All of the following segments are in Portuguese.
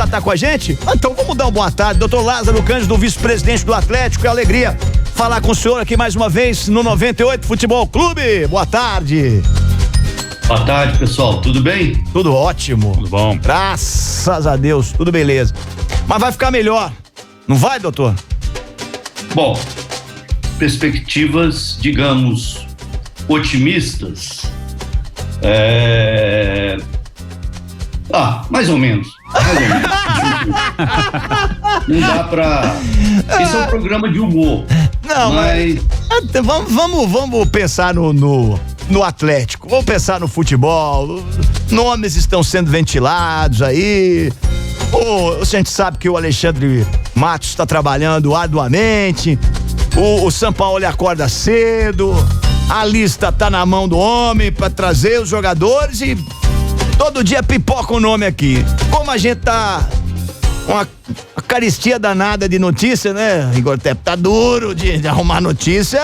já tá com a gente? Então vamos dar uma boa tarde. Doutor Lázaro Cândido, vice-presidente do Atlético. É alegria falar com o senhor aqui mais uma vez no 98 Futebol Clube. Boa tarde. Boa tarde, pessoal. Tudo bem? Tudo ótimo. Tudo bom. Graças a Deus, tudo beleza. Mas vai ficar melhor, não vai, doutor? Bom, perspectivas, digamos, otimistas. Mais ou menos. Não dá pra... Esse é um programa de humor. Não, mas vamos pensar no Atlético, vamos pensar no futebol. Nomes estão sendo ventilados aí. A gente sabe que o Alexandre Matos está trabalhando arduamente. O São Paulo acorda cedo. A lista tá na mão do homem para trazer os jogadores e todo dia pipoca o nome aqui. Como a gente tá uma carestia danada de notícia, né, Igor Tepe? Tá duro de arrumar notícia.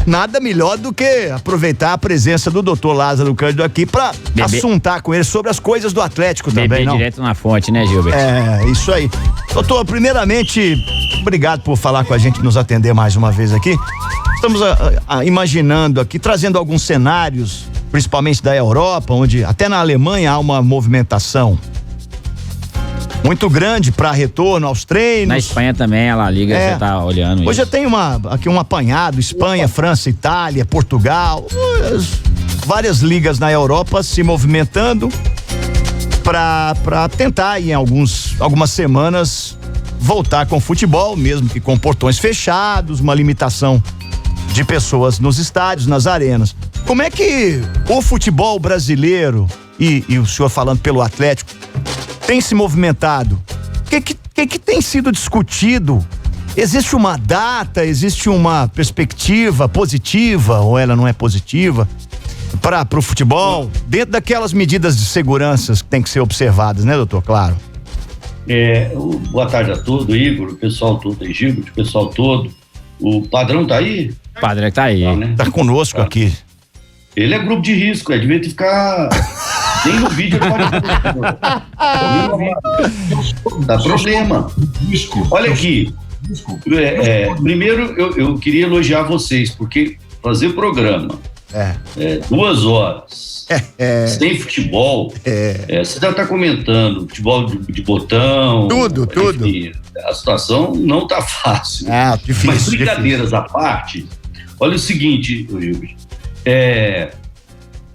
Nada melhor do que aproveitar a presença do doutor Lázaro Cândido aqui pra assuntar com ele sobre as coisas do Atlético também, não? Direto na fonte, né, Gilberto? Isso aí. Doutor, primeiramente, obrigado por falar com a gente, nos atender mais uma vez aqui. Estamos imaginando aqui, trazendo alguns cenários, principalmente da Europa, onde até na Alemanha há uma movimentação muito grande para retorno aos treinos. Na Espanha também, a La Liga, você tá olhando isso. Hoje eu tenho aqui um apanhado: Espanha, França, Itália, Portugal, várias ligas na Europa se movimentando para tentar em algumas semanas voltar com o futebol, mesmo que com portões fechados, uma limitação de pessoas nos estádios, nas arenas. Como é que o futebol brasileiro e o senhor falando pelo Atlético tem se movimentado? O que tem sido discutido? Existe uma data, existe uma perspectiva positiva, ou ela não é positiva, para o futebol, dentro daquelas medidas de segurança que tem que ser observadas, né, doutor? Claro. Boa tarde a todos, Igor, o pessoal todo aí, Gilberto, o pessoal todo. O Padrão tá aí? O Padrão tá aí. Né? Tá conosco aqui. Ele é grupo de risco, devia ter ficar... Nem no vídeo dá problema. Olha aqui. Primeiro eu queria elogiar vocês, porque fazer programa 2 horas sem futebol, você já está comentando futebol de botão, tudo. Enfim, a situação não tá fácil. Difícil. Mas brincadeiras à parte, olha o seguinte, Gilberto,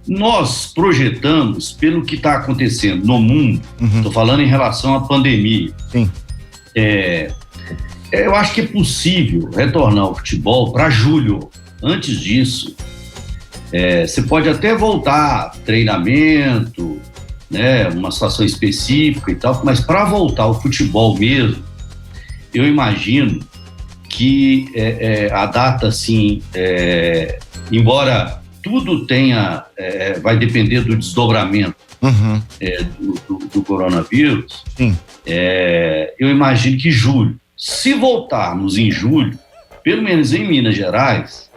nós projetamos, pelo que está acontecendo no mundo, estou falando em relação à pandemia. Sim. Eu acho que é possível retornar ao futebol para julho. Antes disso, você pode até voltar treinamento, né, uma situação específica e tal, mas para voltar ao futebol mesmo, eu imagino que a data, assim, embora tudo vai depender do desdobramento do coronavírus. Sim. Eu imagino que julho. Se voltarmos em julho, pelo menos em Minas Gerais,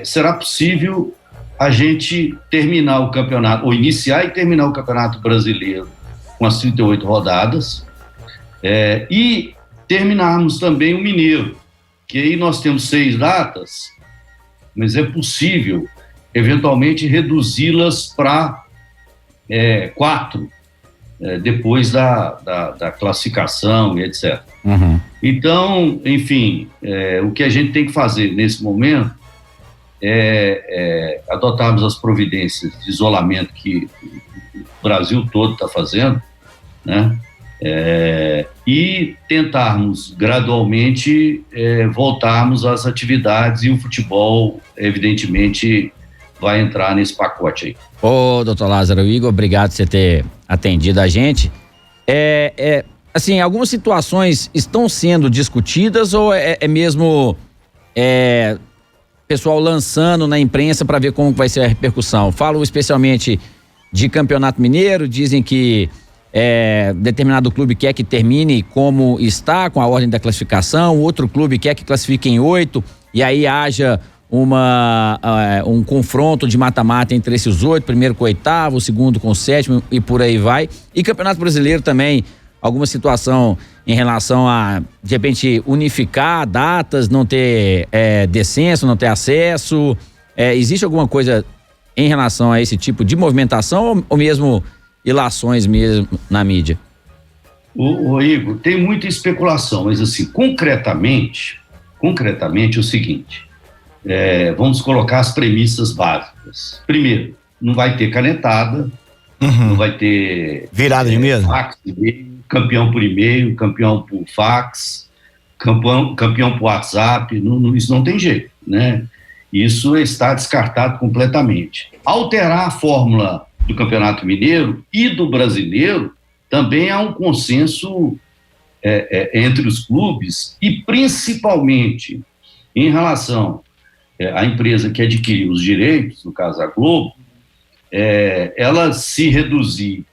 será possível a gente terminar o campeonato, ou iniciar e terminar o Campeonato Brasileiro com as 38 rodadas, e terminarmos também o Mineiro, que aí nós temos 6 datas, mas é possível, eventualmente, reduzi-las para 4, depois da classificação e etc. Então, enfim, o que a gente tem que fazer nesse momento é adotarmos as providências de isolamento que o Brasil todo está fazendo, né? E tentarmos gradualmente voltarmos às atividades, e o futebol, evidentemente, vai entrar nesse pacote aí. Doutor Lázaro, Igor, obrigado por você ter atendido a gente. Assim, algumas situações estão sendo discutidas ou é mesmo pessoal lançando na imprensa para ver como vai ser a repercussão? Falo especialmente de Campeonato Mineiro, dizem que determinado clube quer que termine como está, com a ordem da classificação, outro clube quer que classifique em 8, e aí haja um confronto de mata-mata entre esses 8, primeiro com o 8º, o segundo com o 7º e por aí vai. E Campeonato Brasileiro também, alguma situação em relação a, de repente, unificar datas, não ter descenso, não ter acesso? Existe alguma coisa em relação a esse tipo de movimentação ou mesmo ilações mesmo na mídia? O Igor, tem muita especulação, mas assim, concretamente é o seguinte, vamos colocar as premissas básicas. Primeiro, não vai ter canetada, não vai ter virada de mesa, fax, campeão por e-mail, campeão por fax, campeão por WhatsApp, isso não tem jeito, né? Isso está descartado completamente. Alterar a fórmula do Campeonato Mineiro e do Brasileiro também há um consenso entre os clubes e principalmente em relação à empresa que adquiriu os direitos, no caso a Globo, ela se reduzir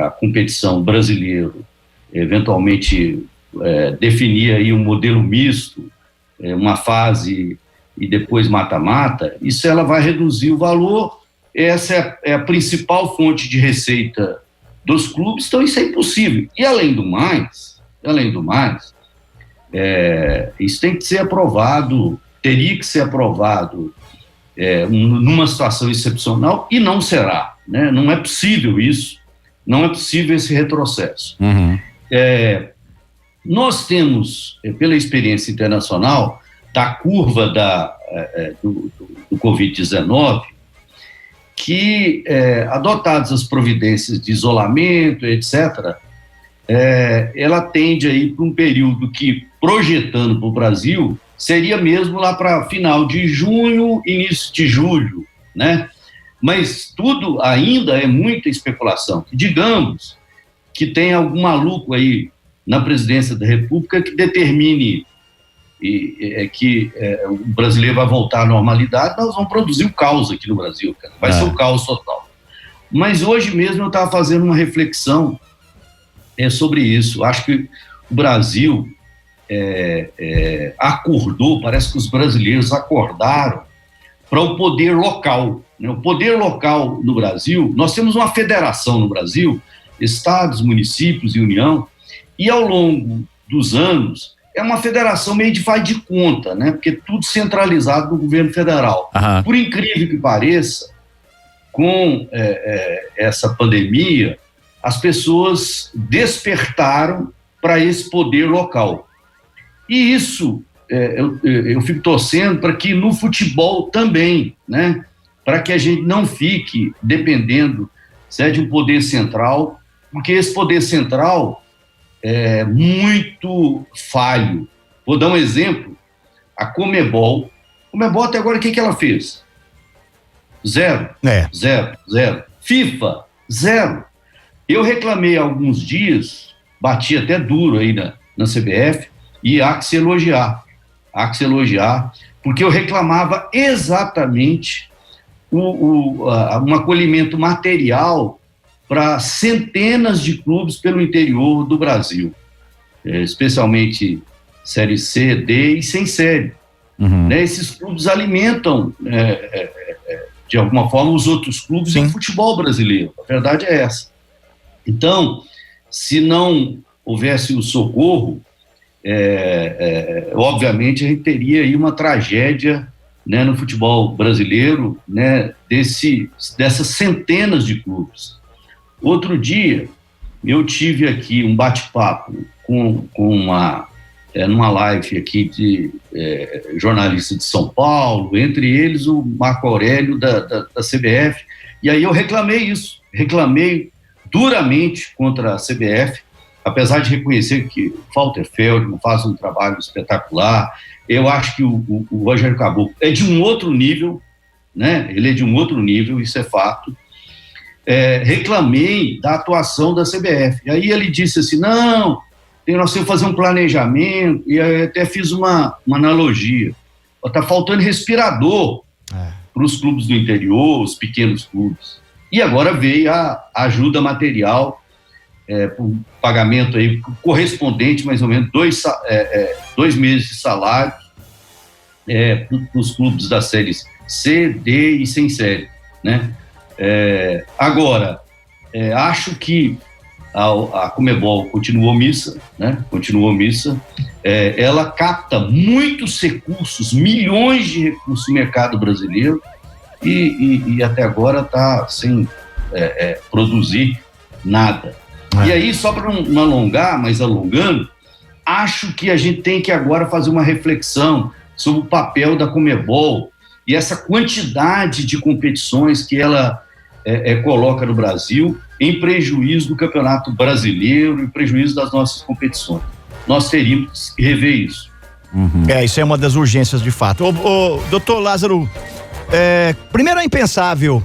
a competição brasileiro, eventualmente definir aí um modelo misto, uma fase e depois mata-mata, isso ela vai reduzir o valor, essa é a principal fonte de receita dos clubes, então isso é impossível. E além do mais, isso tem que ser aprovado, teria que ser aprovado numa situação excepcional e não será, né? Não é possível isso, não é possível esse retrocesso. Uhum. Nós temos, pela experiência internacional, da curva do Covid-19, que, adotadas as providências de isolamento, etc., ela tende aí para um período que, projetando para o Brasil, seria mesmo lá para final de junho, início de julho, né? Mas tudo ainda é muita especulação. Digamos que tem algum maluco aí na presidência da República que determine que o brasileiro vai voltar à normalidade, nós vamos produzir o caos aqui no Brasil, cara. Vai ser o caos total. Mas hoje mesmo eu estava fazendo uma reflexão sobre isso. Acho que o Brasil acordou, parece que os brasileiros acordaram para o poder local, né? O poder local no Brasil, nós temos uma federação no Brasil, estados, municípios e União, e ao longo dos anos é uma federação meio de faz de conta, né? Porque tudo centralizado no governo federal. Uhum. Por incrível que pareça, com essa pandemia, as pessoas despertaram para esse poder local. E isso, eu fico torcendo para que no futebol também, né? Para que a gente não fique dependendo de um poder central, porque esse poder central é muito falho. Vou dar um exemplo. A Conmebol até agora, o que ela fez? Zero. FIFA, zero. Eu reclamei há alguns dias, bati até duro aí na CBF, e há que se elogiar, porque eu reclamava exatamente um acolhimento material para centenas de clubes pelo interior do Brasil, especialmente Série C, D e sem série. Uhum. Né? Esses clubes alimentam, de alguma forma, os outros clubes do futebol brasileiro. A verdade é essa. Então, se não houvesse o socorro, obviamente a gente teria aí uma tragédia, né, no futebol brasileiro, né, dessas centenas de clubes. Outro dia, eu tive aqui um bate-papo com numa live aqui de jornalistas de São Paulo, entre eles o Marco Aurélio da CBF, e aí eu reclamei duramente contra a CBF, apesar de reconhecer que o Walter Feldman faz um trabalho espetacular. Eu acho que o Rogério Caboclo é de um outro nível, né? Ele é de um outro nível, isso é fato. Reclamei da atuação da CBF. E aí ele disse assim, nós temos que fazer um planejamento, e aí até fiz uma analogia. Está faltando respirador para os clubes do interior, os pequenos clubes. E agora veio a ajuda material, por pagamento aí correspondente, mais ou menos 2 meses de salário para os clubes das séries C, D e sem série, né? Agora, acho que a Conmebol continua omissa, né? Continua omissa. Ela capta muitos recursos, milhões de recursos no mercado brasileiro e até agora está sem produzir nada. E aí, só para não alongar, mas alongando, acho que a gente tem que agora fazer uma reflexão sobre o papel da Conmebol e essa quantidade de competições que ela coloca no Brasil em prejuízo do Campeonato Brasileiro, em prejuízo das nossas competições. Nós teríamos que rever isso. Isso é uma das urgências de fato. Doutor Lázaro, primeiro é impensável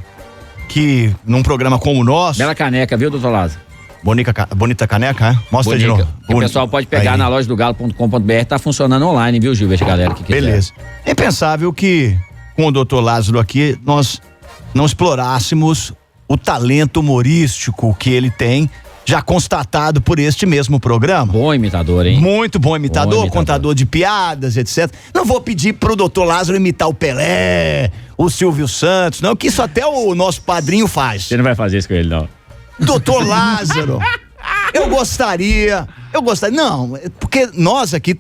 que num programa como o nosso... Bela caneca, viu, doutor Lázaro? Bonita caneca, hein? Mostra Bonica. de novo. O pessoal pode pegar aí na loja do galo.com.br, tá funcionando online, viu, Gilberto, galera que quiser. Beleza. É impensável que com o doutor Lázaro aqui nós não explorássemos o talento humorístico que ele tem, já constatado por este mesmo programa. Bom imitador, hein? Muito bom imitador, contador de piadas, etc. Não vou pedir pro doutor Lázaro imitar o Pelé, o Silvio Santos, não, que isso até o nosso padrinho faz. Você não vai fazer isso com ele, não. Doutor Lázaro, eu gostaria, não, porque nós aqui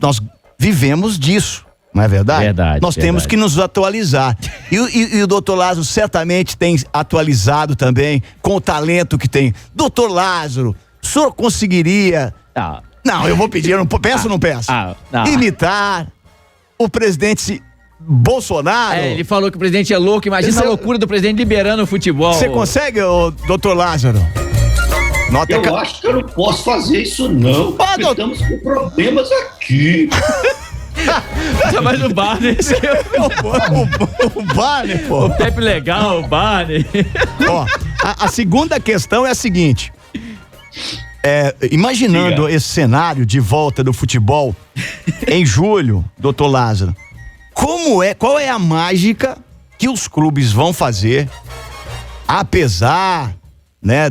nós vivemos disso, não é verdade? Verdade. Nós temos que nos atualizar. E o doutor Lázaro certamente tem atualizado também com o talento que tem. Doutor Lázaro, o senhor conseguiria... Não, eu vou pedir, eu não peço ou não peço? Imitar o presidente Bolsonaro. Ele falou que o presidente é louco, imagina a loucura do presidente liberando o futebol. Você consegue, doutor Lázaro? Eu acho que eu não posso fazer isso não, estamos com problemas aqui. Mas o Barney... o Barney, pô. O Pepe legal, o Barney. Ó, a segunda questão é a seguinte. Imaginando esse cenário de volta do futebol em julho, doutor Lázaro, qual é a mágica que os clubes vão fazer, apesar, né,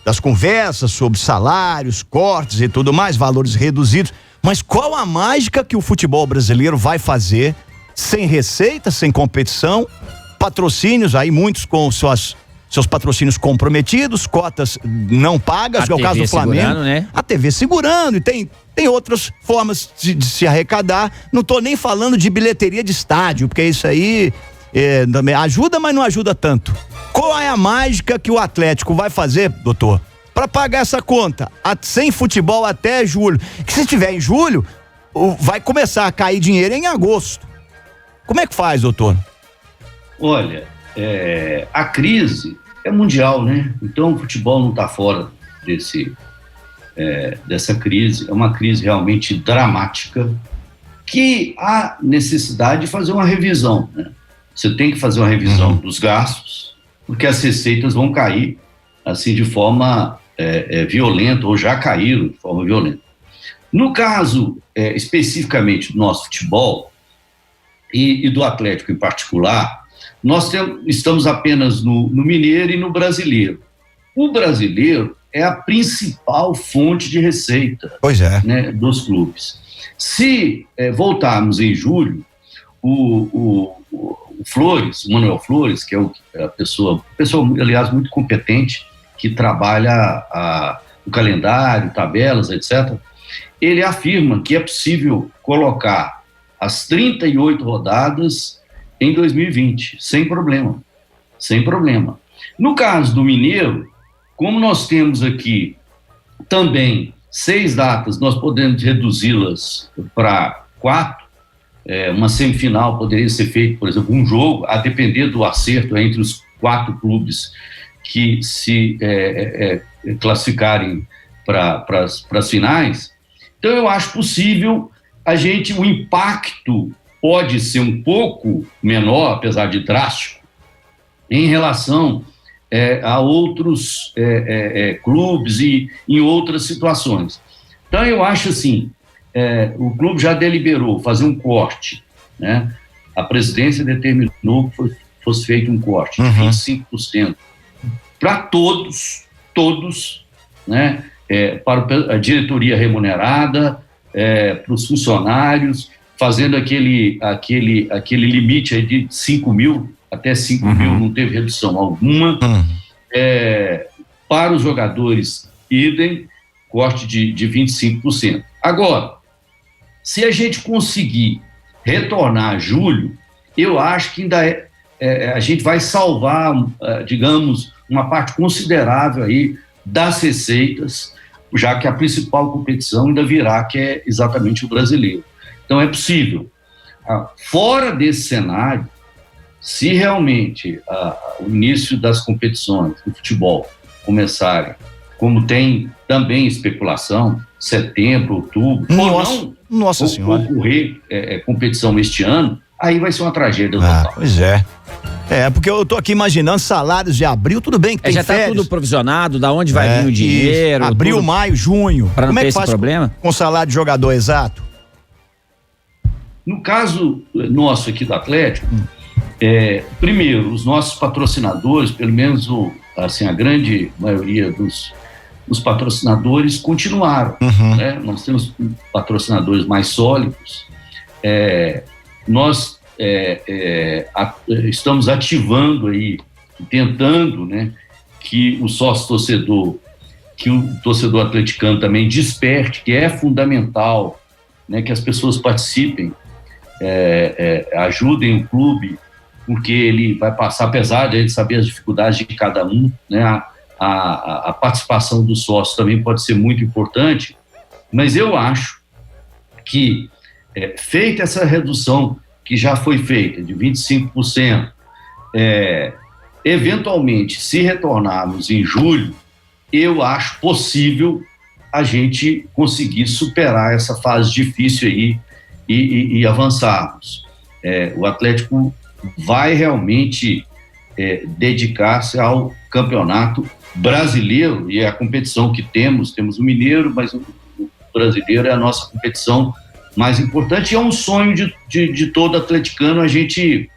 das conversas sobre salários, cortes e tudo mais, valores reduzidos, mas qual a mágica que o futebol brasileiro vai fazer sem receita, sem competição, patrocínios, aí muitos com seus patrocínios comprometidos, cotas não pagas, que é o caso do Flamengo, né? A TV segurando, e tem outras formas de se arrecadar. Não tô nem falando de bilheteria de estádio, porque isso aí também ajuda, mas não ajuda tanto. Qual é a mágica que o Atlético vai fazer, doutor, para pagar essa conta sem futebol até julho? Que se tiver em julho, vai começar a cair dinheiro em agosto. Como é que faz, doutor? Olha, a crise é mundial, né? Então o futebol não está fora dessa crise. É uma crise realmente dramática que há necessidade de fazer uma revisão, né? Você tem que fazer uma revisão dos gastos, porque as receitas vão cair assim de forma violenta, ou já caíram de forma violenta. No caso especificamente do nosso futebol e do Atlético em particular, nós estamos apenas no Mineiro e no Brasileiro. O Brasileiro é a principal fonte de receita, né, dos clubes. Se voltarmos em julho, o Flores, o Manuel Flores, que é a pessoa, aliás, muito competente, que trabalha o calendário, tabelas, etc., ele afirma que é possível colocar as 38 rodadas em 2020, sem problema. No caso do Mineiro, como nós temos aqui também 6 datas, nós podemos reduzi-las para 4, uma semifinal poderia ser feita, por exemplo, um jogo, a depender do acerto entre os 4 clubes que se classificarem para as finais. Então eu acho possível o impacto pode ser um pouco menor, apesar de drástico, em relação a outros clubes e em outras situações. Então eu acho assim, o clube já deliberou fazer um corte, né? A presidência determinou que fosse feito um corte de 25% para todos, né? Para a diretoria remunerada, para os funcionários, fazendo aquele limite aí de 5 mil, até 5 mil, não teve redução alguma. Para os jogadores, idem, corte de 25%. Agora, se a gente conseguir retornar julho, eu acho que ainda a gente vai salvar, digamos, uma parte considerável aí das receitas, já que a principal competição ainda virá, que é exatamente o brasileiro. Então é possível. Fora desse cenário, se realmente o início das competições do futebol começarem, como tem também especulação, setembro, outubro, Nossa Senhora, ocorrer competição este ano, aí vai ser uma tragédia total. Pois é. Porque eu tô aqui imaginando salários de abril, tudo bem que tem já férias. Tá tudo provisionado, da onde vai vir o dinheiro. Abril, tudo, maio, junho. Para não Como ter é que esse faz problema? Com salário de jogador exato? No caso nosso aqui do Atlético, primeiro, os nossos patrocinadores, pelo menos a grande maioria dos patrocinadores continuaram. Né? Nós temos patrocinadores mais sólidos. Nós estamos ativando aí, tentando, né, que o sócio-torcedor, que o torcedor atleticano também desperte, que é fundamental, né, que as pessoas participem, ajudem o clube, porque ele vai passar, apesar de a gente saber as dificuldades de cada um, né, a participação do sócio também pode ser muito importante, mas eu acho que, feita essa redução que já foi feita, de 25%, eventualmente, se retornarmos em julho, eu acho possível a gente conseguir superar essa fase difícil aí e avançarmos. O Atlético vai realmente dedicar-se ao campeonato brasileiro, e é a competição que temos o mineiro, mas o brasileiro é a nossa competição mais importante, e é um sonho de todo atleticano a gente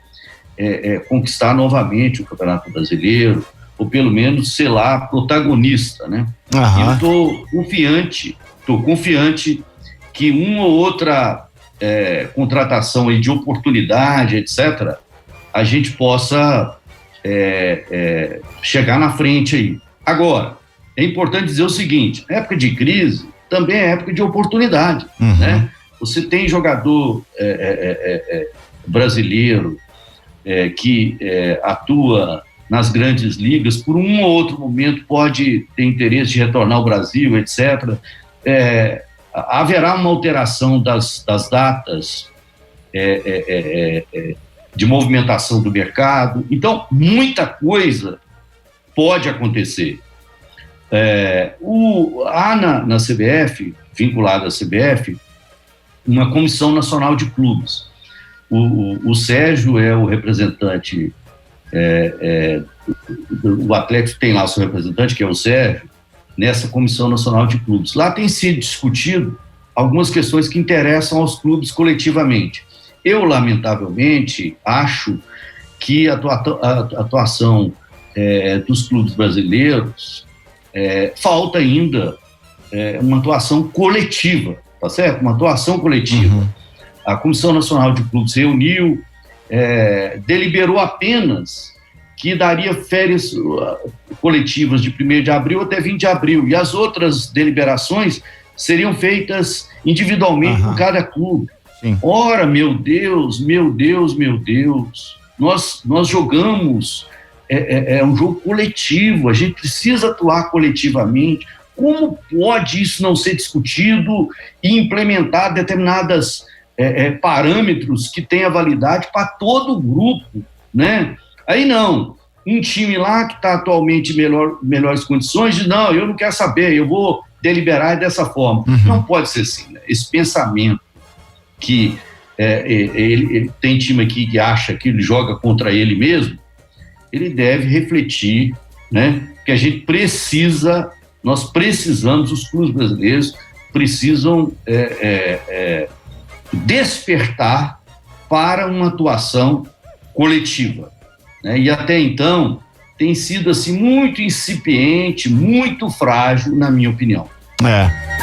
conquistar novamente o Campeonato Brasileiro, ou pelo menos ser lá protagonista, né? Eu estou confiante que uma ou outra contratação aí de oportunidade, etc., a gente possa chegar na frente aí. Agora, é importante dizer o seguinte: época de crise também é época de oportunidade, né? Você tem jogador brasileiro que atua nas grandes ligas, por um ou outro momento pode ter interesse de retornar ao Brasil, etc. Haverá uma alteração das datas de movimentação do mercado. Então, muita coisa pode acontecer. Há na CBF, vinculada à CBF, uma comissão nacional de clubes. O Sérgio é o representante, o Atlético tem lá o seu representante, que é o Sérgio, nessa comissão nacional de clubes. Lá tem sido discutido algumas questões que interessam aos clubes coletivamente. Eu, lamentavelmente, acho que a atuação dos clubes brasileiros falta ainda uma atuação coletiva, tá certo? Uma atuação coletiva. A Comissão Nacional de Clubes reuniu, deliberou apenas que daria férias coletivas de 1º de abril até 20 de abril, e as outras deliberações seriam feitas individualmente por cada clube. Sim. Ora, meu Deus, nós jogamos, um jogo coletivo, a gente precisa atuar coletivamente. Como pode isso não ser discutido e implementar determinadas parâmetros que tenha validade para todo o grupo, né? Aí não, um time lá que está atualmente em melhores condições diz: não, eu não quero saber, eu vou deliberar dessa forma. Não pode ser assim, né? Esse pensamento que ele tem time aqui que acha que ele joga contra ele mesmo, ele deve refletir, né? Que a gente nós precisamos, os clubes brasileiros precisam despertar para uma atuação coletiva, né? E até então tem sido assim muito incipiente, muito frágil, na minha opinião.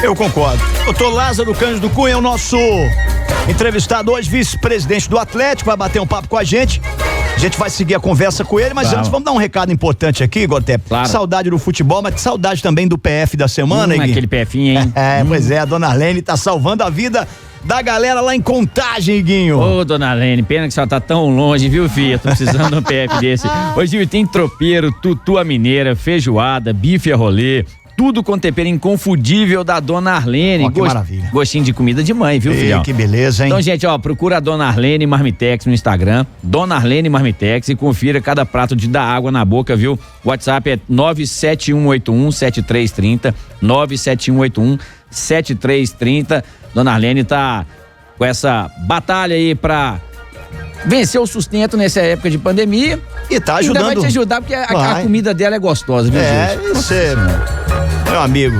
Eu concordo. Doutor Lázaro Cândido Cunha é o nosso entrevistado hoje, vice-presidente do Atlético, vai bater um papo com a gente A gente vai seguir a conversa com ele, mas antes vamos dar um recado importante aqui, Gotep. Claro. Saudade do futebol, mas saudade também do PF da semana, hein? Aquele PFinho, hein? Pois é, a dona Arlene tá salvando a vida da galera lá em Contagem, Guinho. Ô, dona Arlene, pena que a senhora tá tão longe, viu, filha? Tô precisando de um PF desse. Hoje tem tropeiro, tutua mineira, feijoada, bife a rolê, tudo com tempero inconfundível da dona Arlene. Ó, que maravilha. Gostinho de comida de mãe, viu, filhão? Que beleza, hein? Então, gente, ó, procura a dona Arlene Marmitex no Instagram, dona Arlene Marmitex, e confira cada prato de dar água na boca, viu? O WhatsApp é 971817330, 971817330. Dona Arlene tá com essa batalha aí pra vencer o sustento nessa época de pandemia. E tá ajudando. Ainda vai te ajudar porque a comida dela é gostosa, viu, gente? Isso é, meu amigo.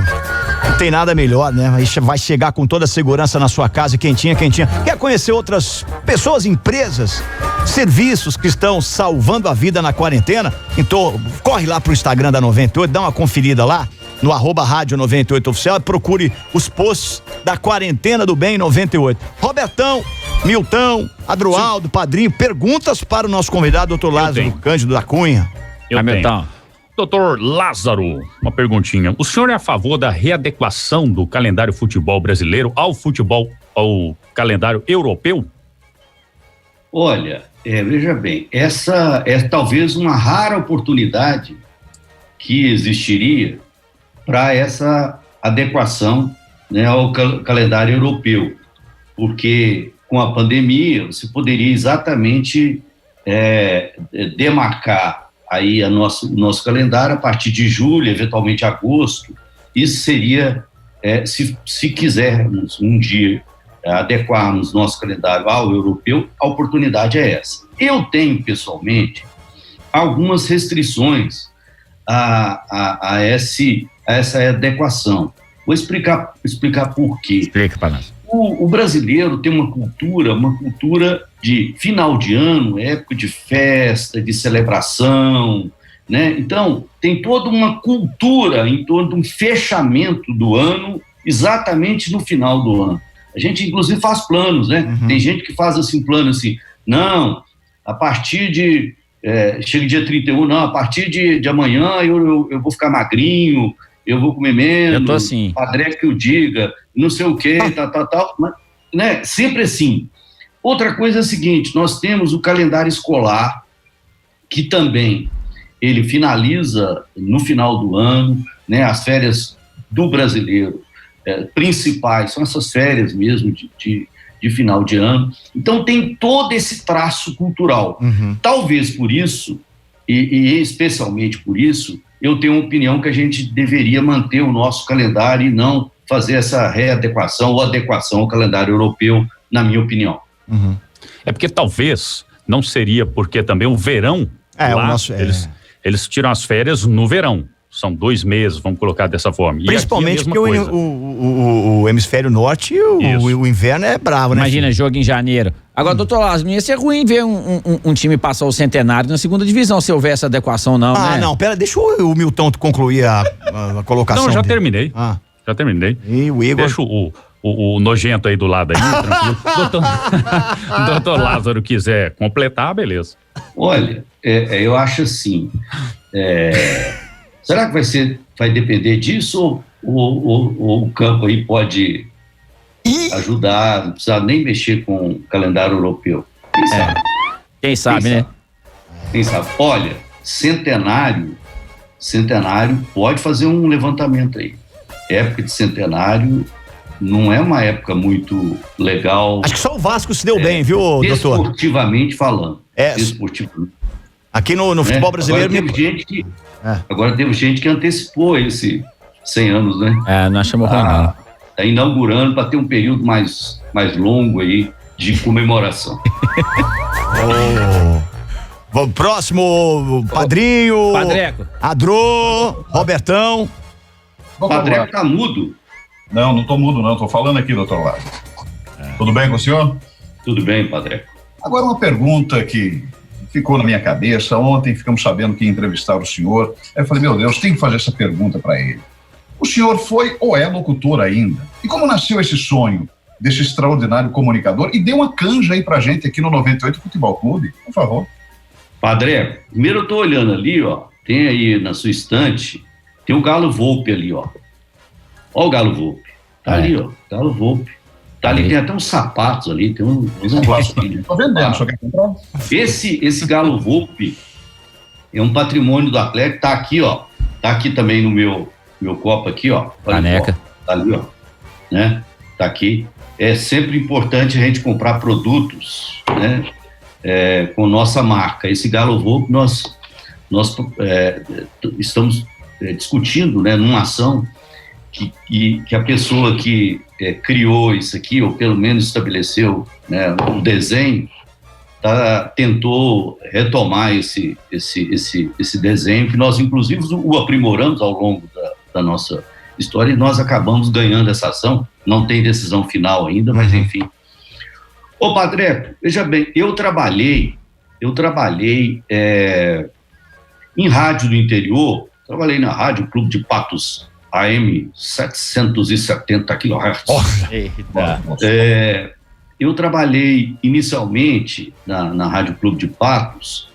Não tem nada melhor, né? Aí vai chegar com toda a segurança na sua casa, quentinha. Quer conhecer outras pessoas, empresas, serviços que estão salvando a vida na quarentena? Então, corre lá pro Instagram da 98, dá uma conferida lá, no @Rádio 98 Oficial, e procure os posts da Quarentena do Bem 98. Robertão, Milton, Adroaldo, Padrinho, perguntas para o nosso convidado, doutor Lázaro Cândido da Cunha. Milton. Doutor Lázaro, uma perguntinha. O senhor é a favor da readequação do calendário futebol brasileiro ao calendário europeu? Olha, veja bem, essa é talvez uma rara oportunidade que existiria para essa adequação, né, ao calendário europeu, porque com a pandemia você poderia exatamente demarcar aí o nosso calendário a partir de julho, eventualmente agosto. Isso seria, se quisermos um dia adequarmos nosso calendário ao europeu, a oportunidade é essa. Eu tenho, pessoalmente, algumas restrições a essa adequação. Vou explicar por quê. Explica para nós. O brasileiro tem uma cultura de final de ano, época de festa, de celebração, né? Então, tem toda uma cultura em torno de um fechamento do ano, exatamente no final do ano. A gente, inclusive, faz planos, né? Uhum. Tem gente que faz assim, plano assim, não, a partir de, chega dia 31, não, a partir de amanhã eu vou ficar magrinho, eu vou comer menos, eu tô assim. Padre que o diga, não sei o quê, tal, né? Sempre assim. Outra coisa é a seguinte, nós temos o calendário escolar, que também ele finaliza no final do ano, né? As férias do brasileiro principais são essas férias mesmo de final de ano. Então tem todo esse traço cultural. Uhum. Talvez por isso, e especialmente por isso, eu tenho uma opinião que a gente deveria manter o nosso calendário e não fazer essa readequação ou adequação ao calendário europeu, na minha opinião. Uhum. É porque talvez não seria porque também o verão, lá, eles tiram as férias no verão. São 2 meses, vamos colocar dessa forma. Principalmente porque o hemisfério norte e o inverno é bravo, né? Imagina, jogo em janeiro. Agora, doutor Lázaro, não ia ser ruim ver um time passar o centenário na segunda divisão, se houver essa adequação, não, né? Não, pera, deixa o Milton concluir a colocação. Não, já terminei. Já terminei. E o Igor? Deixa o nojento aí do lado aí, tranquilo. Doutor Lázaro quiser completar, beleza. Olha, eu acho assim, será que vai depender disso ou o campo aí pode ajudar, não precisa nem mexer com o calendário europeu? Quem sabe? Quem sabe, né? Quem sabe? Olha, centenário pode fazer um levantamento aí. Época de centenário não é uma época muito legal. Acho que só o Vasco se deu bem, viu, doutor? Desportivamente falando. Desportivamente. Aqui no futebol brasileiro... Agora teve gente que antecipou esse 100 anos, né? Não achamos ruim, não. Tá inaugurando para ter um período mais longo aí de comemoração. Vamos próximo, Padrinho. Padreco. Adro, Robertão. Padreco tá mudo. Não tô mudo não, tô falando aqui, doutor Lázaro. Tudo bem com o senhor? Tudo bem, Padreco. Agora uma pergunta que ficou na minha cabeça. Ontem ficamos sabendo que ia entrevistar o senhor. Aí eu falei, meu Deus, tem que fazer essa pergunta para ele. O senhor foi ou é locutor ainda? E como nasceu esse sonho desse extraordinário comunicador? E dê uma canja aí pra gente aqui no 98 Futebol Clube, por favor. Padre, primeiro eu tô olhando ali, ó, tem aí na sua estante, tem o Galo Volpe ali, ó. Ó o Galo Volpe. Tá ali, ó, Galo Volpe. Tá ali, tem até uns sapatos ali, tem uns negócios ali. Tô vendendo, só quer comprar? Esse Galo Volpe é um patrimônio do Atlético, tá aqui, ó. Tá aqui também no meu copo aqui, ó. Caneca. Tá ali, ó. Né? Tá aqui. É sempre importante a gente comprar produtos, né? Com nossa marca. Esse Galo Volpe, nós estamos discutindo, né, numa ação que a pessoa que criou isso aqui, ou pelo menos estabeleceu, né, o desenho, tentou retomar esse desenho, que nós inclusive o aprimoramos ao longo da nossa história, e nós acabamos ganhando essa ação. Não tem decisão final ainda, mas enfim. Ô Padre, veja bem, eu trabalhei em rádio do interior, trabalhei na Rádio Clube de Patos AM 770 kHz. Eu trabalhei inicialmente na Rádio Clube de Patos,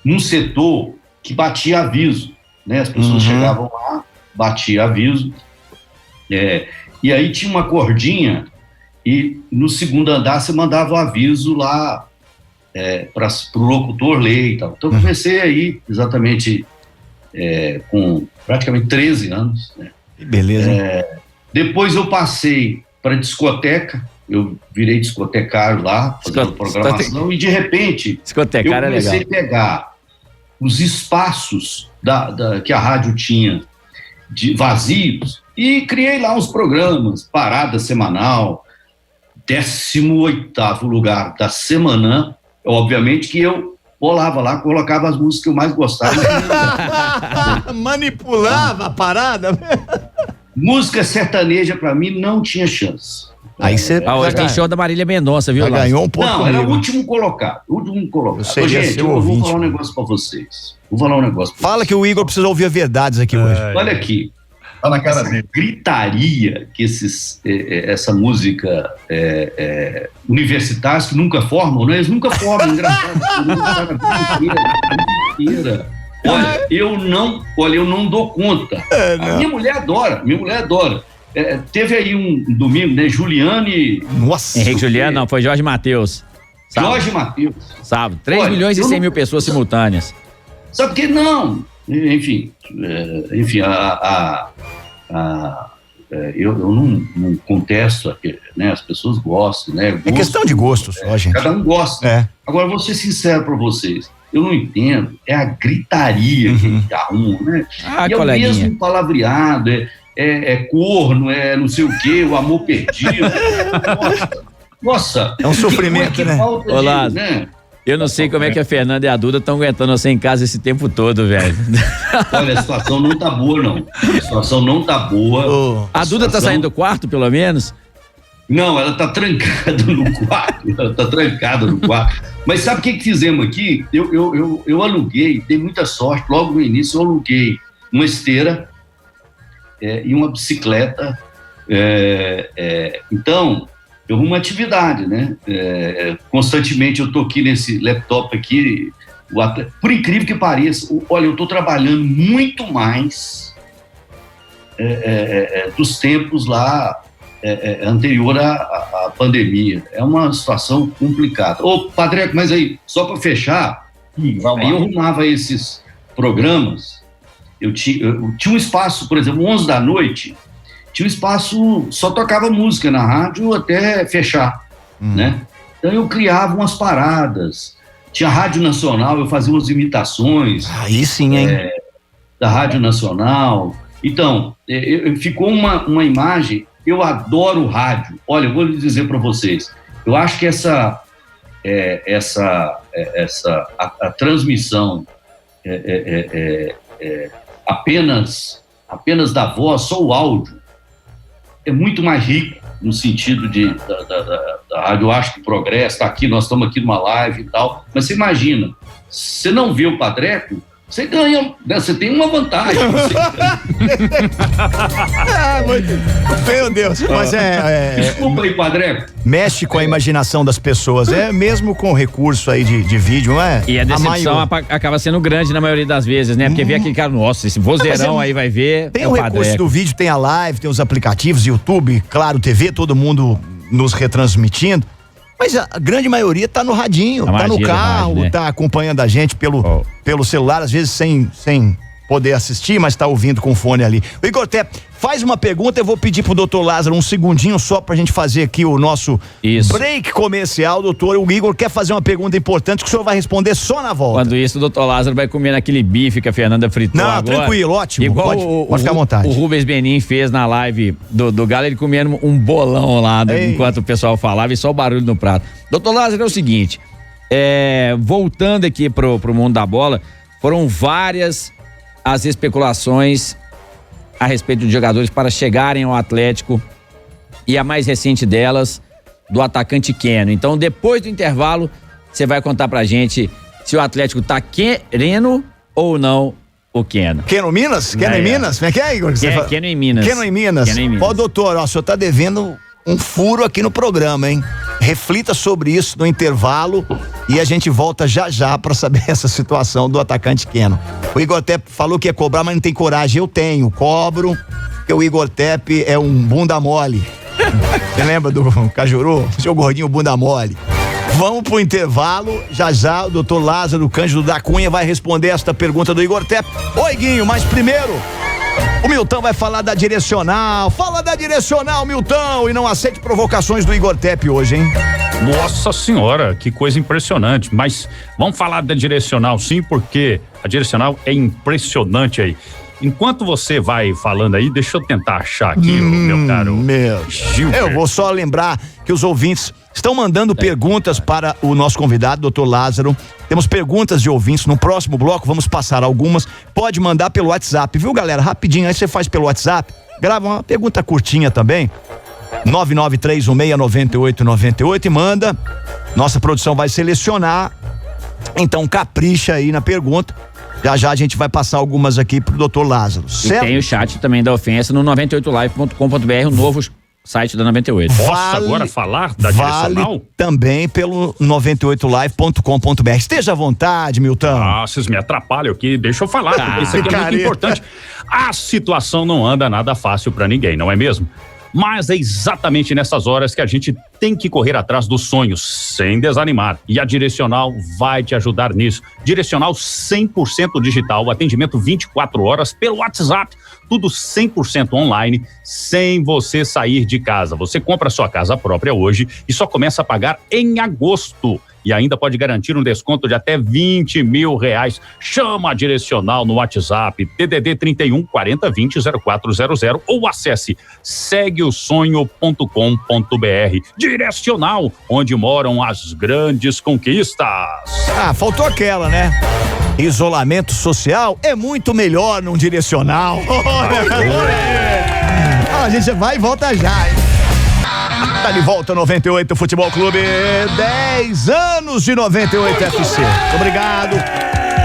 num setor que batia aviso, né? As pessoas chegavam lá, batia aviso, e aí tinha uma cordinha, e no segundo andar você mandava o aviso lá para o locutor ler e tal. Então eu comecei aí exatamente com praticamente 13 anos, né? Que beleza. Depois eu passei para discoteca, eu virei discotecário lá, fazendo programação, e de repente eu comecei a pegar os espaços que a rádio tinha vazios e criei lá uns programas, parada semanal, 18º lugar da semana, obviamente que eu bolava lá, colocava as músicas que eu mais gostava. Manipulava a parada? Música sertaneja pra mim não tinha chance. Aí você hoje tem show da Marília Mendonça, viu? Ganhou um ponto. Não, comigo. era o último colocado. Gente, eu vou falar um negócio pra vocês. Fala que o Igor precisa ouvir verdades aqui hoje. Olha aqui. Tá na cara dele. Gritaria que essa música universitários que nunca formam, né? Eles nunca formam, engraçado. Mentira. Olha, eu não dou conta. A minha mulher adora. Teve aí um domingo, né? Juliane. Nossa. Henrique Juliano, não, foi Jorge Mateus. Jorge Mateus. Sábado. 3 milhões e 100 mil pessoas simultâneas. Sabe que não? Enfim, eu não contesto, né? As pessoas gostam, né? É questão de gosto só, gente. Cada um gosta. Agora, vou ser sincero para vocês. Eu não entendo, é a gritaria que arruma, né? E é o mesmo palavreado, é corno, é não sei o quê, o amor perdido. Nossa. É um sofrimento, né? Olá. Né? Eu não sei como é que a Fernanda e a Duda estão aguentando você em casa esse tempo todo, velho. Olha, a situação não tá boa, não. A Duda tá saindo do quarto, pelo menos? Não, ela tá trancada no quarto. Mas sabe o que fizemos aqui? Eu aluguei, dei muita sorte, logo no início eu aluguei uma esteira e uma bicicleta. Então, eu arrumo uma atividade, né? Constantemente eu tô aqui nesse laptop aqui, por incrível que pareça, olha, eu tô trabalhando muito mais dos tempos lá anterior à pandemia. É uma situação complicada. Ô, Padre, mas aí, só para fechar, aí eu arrumava esses programas, eu tinha um espaço, por exemplo, 11 da noite, tinha um espaço, só tocava música na rádio até fechar, né? Então eu criava umas paradas, tinha Rádio Nacional, eu fazia umas imitações. Aí sim, hein? Da Rádio Nacional. Então, ficou uma imagem. Eu adoro rádio. Olha, eu vou lhe dizer para vocês, eu acho que a transmissão apenas da voz, só o áudio, é muito mais rico no sentido da rádio. Eu acho que progressa, tá aqui, nós estamos aqui numa live e tal, mas você imagina, você não vê o Padreco, você ganha, né? Você tem uma vantagem. Meu Deus, mas Desculpa aí, Padre. Mexe com a imaginação das pessoas, mesmo com recurso aí de vídeo, não é? E a decepção acaba sendo grande na maioria das vezes, né? Porque vê aquele cara, nossa, esse vozeirão aí vai ver. Tem o recurso do vídeo, tem a live, tem os aplicativos, YouTube, Claro TV, todo mundo nos retransmitindo. Mas a grande maioria tá no radinho, tá no carro, rádio, né? Tá acompanhando a gente pelo celular, às vezes sem poder assistir, mas tá ouvindo com o fone ali. O Igor Tepe, faz uma pergunta, eu vou pedir pro doutor Lázaro um segundinho só pra gente fazer aqui o nosso break comercial, doutor. O Igor quer fazer uma pergunta importante que o senhor vai responder só na volta. Quando isso, o doutor Lázaro vai comer naquele bife que a Fernanda fritou agora. Tranquilo, ótimo. Igual pode ficar à vontade. O Rubens Benin fez na live do Galo, ele comendo um bolão lá, enquanto o pessoal falava e só o barulho no prato. Doutor Lázaro, é o seguinte, voltando aqui pro mundo da bola, foram várias as especulações a respeito de jogadores para chegarem ao Atlético, e a mais recente delas, do atacante Keno. Então, depois do intervalo, você vai contar pra gente se o Atlético tá querendo ou não o Keno. Keno Minas? Keno em Minas? Como é que é, Igor? Keno em Minas. Keno em Minas. Ó, doutor, o senhor tá devendo um furo aqui no programa, hein? Reflita sobre isso no intervalo e a gente volta já pra saber essa situação do atacante Keno. O Igor Tepe falou que ia cobrar, mas não tem coragem. Eu tenho, cobro, porque o Igor Tepe é um bunda mole. Você lembra do Cajuru? Seu gordinho bunda mole. Vamos pro intervalo, já o doutor Lázaro Cândido da Cunha vai responder esta pergunta do Igor Tepe. Oi, Guinho, mas primeiro o Milton vai falar da Direcional. Fala da Direcional, Milton, e não aceite provocações do Igor Tepe hoje, hein? Nossa senhora, que coisa impressionante. Mas vamos falar da Direcional sim, porque a Direcional é impressionante aí. Enquanto você vai falando aí, deixa eu tentar achar aqui, meu caro Gilbert. Eu vou só lembrar que os ouvintes estão mandando perguntas para o nosso convidado, doutor Lázaro. Temos perguntas de ouvintes. No próximo bloco vamos passar algumas. Pode mandar pelo WhatsApp, viu, galera? Rapidinho, aí você faz pelo WhatsApp. Grava uma pergunta curtinha também. 993169898 e manda. Nossa produção vai selecionar. Então capricha aí na pergunta. Já a gente vai passar algumas aqui pro doutor Lázaro. Certo? E tem o chat também da ofensa no 98live.com.br, o novo site da 98. Posso agora falar da Direcional? Também pelo 98live.com.br. Esteja à vontade, Milton. Vocês me atrapalham aqui, deixa eu falar, porque isso aqui é muito importante. A situação não anda nada fácil pra ninguém, não é mesmo? Mas é exatamente nessas horas que a gente tem que correr atrás dos sonhos, sem desanimar. E a Direcional vai te ajudar nisso. Direcional 100% digital, atendimento 24 horas pelo WhatsApp. Tudo 100% online, sem você sair de casa. Você compra sua casa própria hoje e só começa a pagar em agosto. E ainda pode garantir um desconto de até R$20 mil. Chama a Direcional no WhatsApp, DDD 31 40 20 0400 ou acesse segueosonho.com.br. Direcional, onde moram as grandes conquistas. Faltou aquela, né? Isolamento social é muito melhor num Direcional. A gente vai e volta já, hein? Tá de volta 98 Futebol Clube, 10 anos de 98 FC. Muito obrigado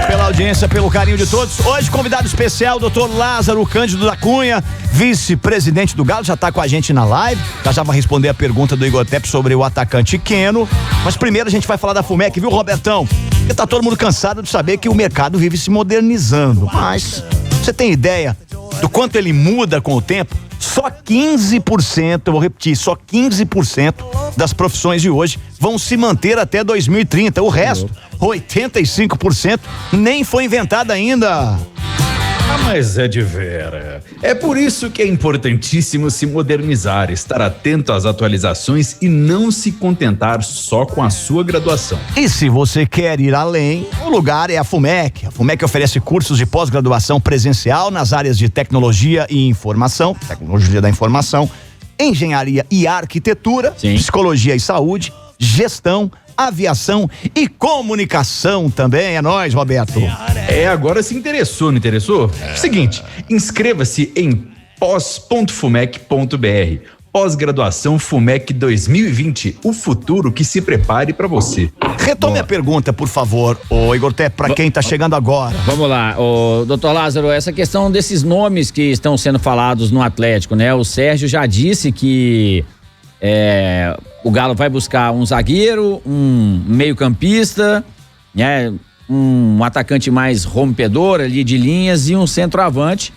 pela audiência, pelo carinho de todos. Hoje, convidado especial, doutor Lázaro Cândido da Cunha, vice-presidente do Galo, já tá com a gente na live. Já vai responder a pergunta do Igor Tepe sobre o atacante Keno. Mas primeiro a gente vai falar da FUMEC, viu, Robertão? Porque tá todo mundo cansado de saber que o mercado vive se modernizando. Mas você tem ideia do quanto ele muda com o tempo? Só 15%, eu vou repetir, só 15% das profissões de hoje vão se manter até 2030. O resto, 85%, nem foi inventado ainda. Mas é de vera. É por isso que é importantíssimo se modernizar, estar atento às atualizações e não se contentar só com a sua graduação. E se você quer ir além, o lugar é a FUMEC. A FUMEC oferece cursos de pós-graduação presencial nas áreas de tecnologia e informação, tecnologia da informação, engenharia e arquitetura, psicologia e saúde, gestão, aviação e comunicação também. É nóis, Roberto. Agora se interessou, não interessou? Seguinte, inscreva-se em pós.fumec.br. Pós-graduação FUMEC 2020, o futuro que se prepare para você. Retome a pergunta, por favor, ô Igor Té, para quem tá chegando agora. Vamos lá, doutor Lázaro, essa questão desses nomes que estão sendo falados no Atlético, né? O Sérgio já disse que o Galo vai buscar um zagueiro, um meio-campista, né? Um atacante mais rompedor ali de linhas e um centroavante.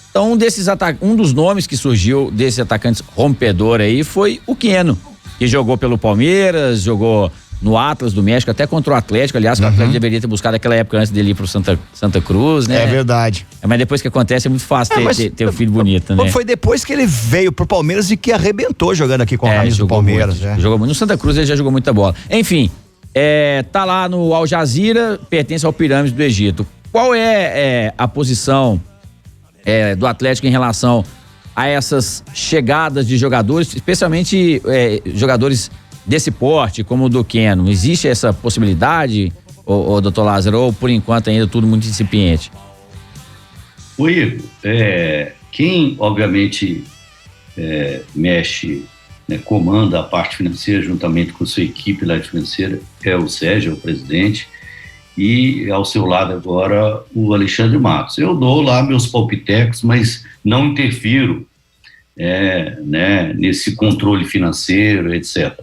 Então, um dos nomes que surgiu desses atacantes rompedor aí foi o Keno, que jogou pelo Palmeiras, jogou no Atlas do México, até contra o Atlético. Aliás, o Atlético deveria ter buscado aquela época antes dele ir pro Santa Cruz, né? É verdade. Mas depois que acontece é muito fácil ter um filho bonito, né? Foi depois que ele veio pro Palmeiras e que arrebentou jogando aqui com a camisa do Palmeiras. Jogou muito. No Santa Cruz ele já jogou muita bola. Enfim, tá lá no Al Jazeera, pertence ao Pirâmides do Egito. Qual é a posição do Atlético em relação a essas chegadas de jogadores, especialmente jogadores desse porte, como o do Keno? Existe essa possibilidade, ô doutor Lázaro, ou por enquanto ainda tudo muito incipiente? O Igor, quem obviamente mexe, né, comanda a parte financeira juntamente com sua equipe lá de financeira é o Sérgio, o presidente, e ao seu lado agora o Alexandre Matos. Eu dou lá meus palpitecos, mas não interfiro né, nesse controle financeiro, etc.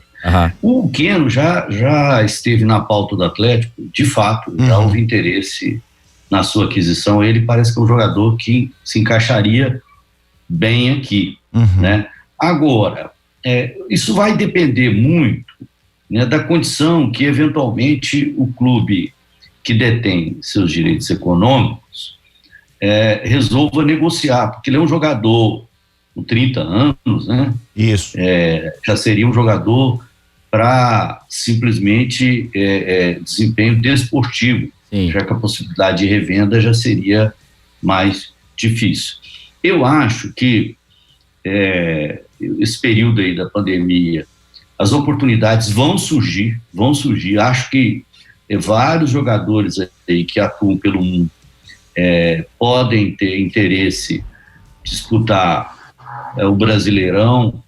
O Keno já esteve na pauta do Atlético, de fato, já houve interesse na sua aquisição. Ele parece que é um jogador que se encaixaria bem aqui, né? Agora, isso vai depender muito, né, da condição que eventualmente o clube que detém seus direitos econômicos resolva negociar, porque ele é um jogador com 30 anos, né? Isso. Já seria um jogador para simplesmente desempenho desportivo, já que a possibilidade de revenda já seria mais difícil. Eu acho que esse período aí da pandemia, as oportunidades vão surgir, acho que vários jogadores aí que atuam pelo mundo podem ter interesse em disputar o Brasileirão,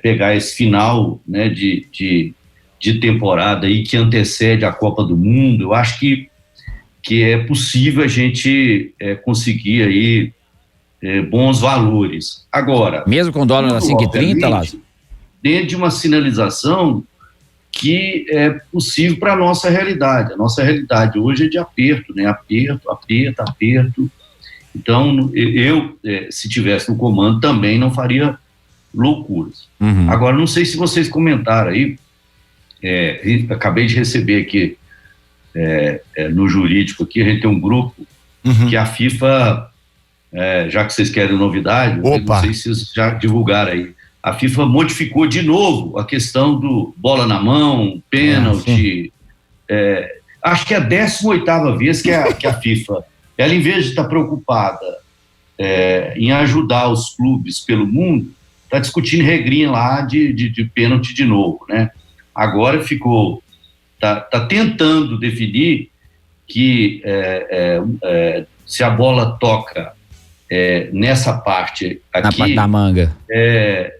pegar esse final, né, de temporada aí que antecede a Copa do Mundo. Eu acho que é possível a gente conseguir aí bons valores. Agora, mesmo com o dólar a 5,30, Lázaro? Dentro de uma sinalização que é possível para a nossa realidade. A nossa realidade hoje é de aperto, né? Aperto. Então, eu, se tivesse no comando, também não faria loucuras. Agora, não sei se vocês comentaram aí, acabei de receber aqui, no jurídico aqui, a gente tem um grupo que a FIFA, já que vocês querem novidade, não sei se vocês já divulgaram aí, a FIFA modificou de novo a questão do bola na mão, pênalti. Acho que é a 18ª vez que a FIFA, ela, em vez de estar preocupada em ajudar os clubes pelo mundo, está discutindo regrinha lá de pênalti de novo, né? Agora tá tentando definir que se a bola toca nessa parte aqui, na parte da manga,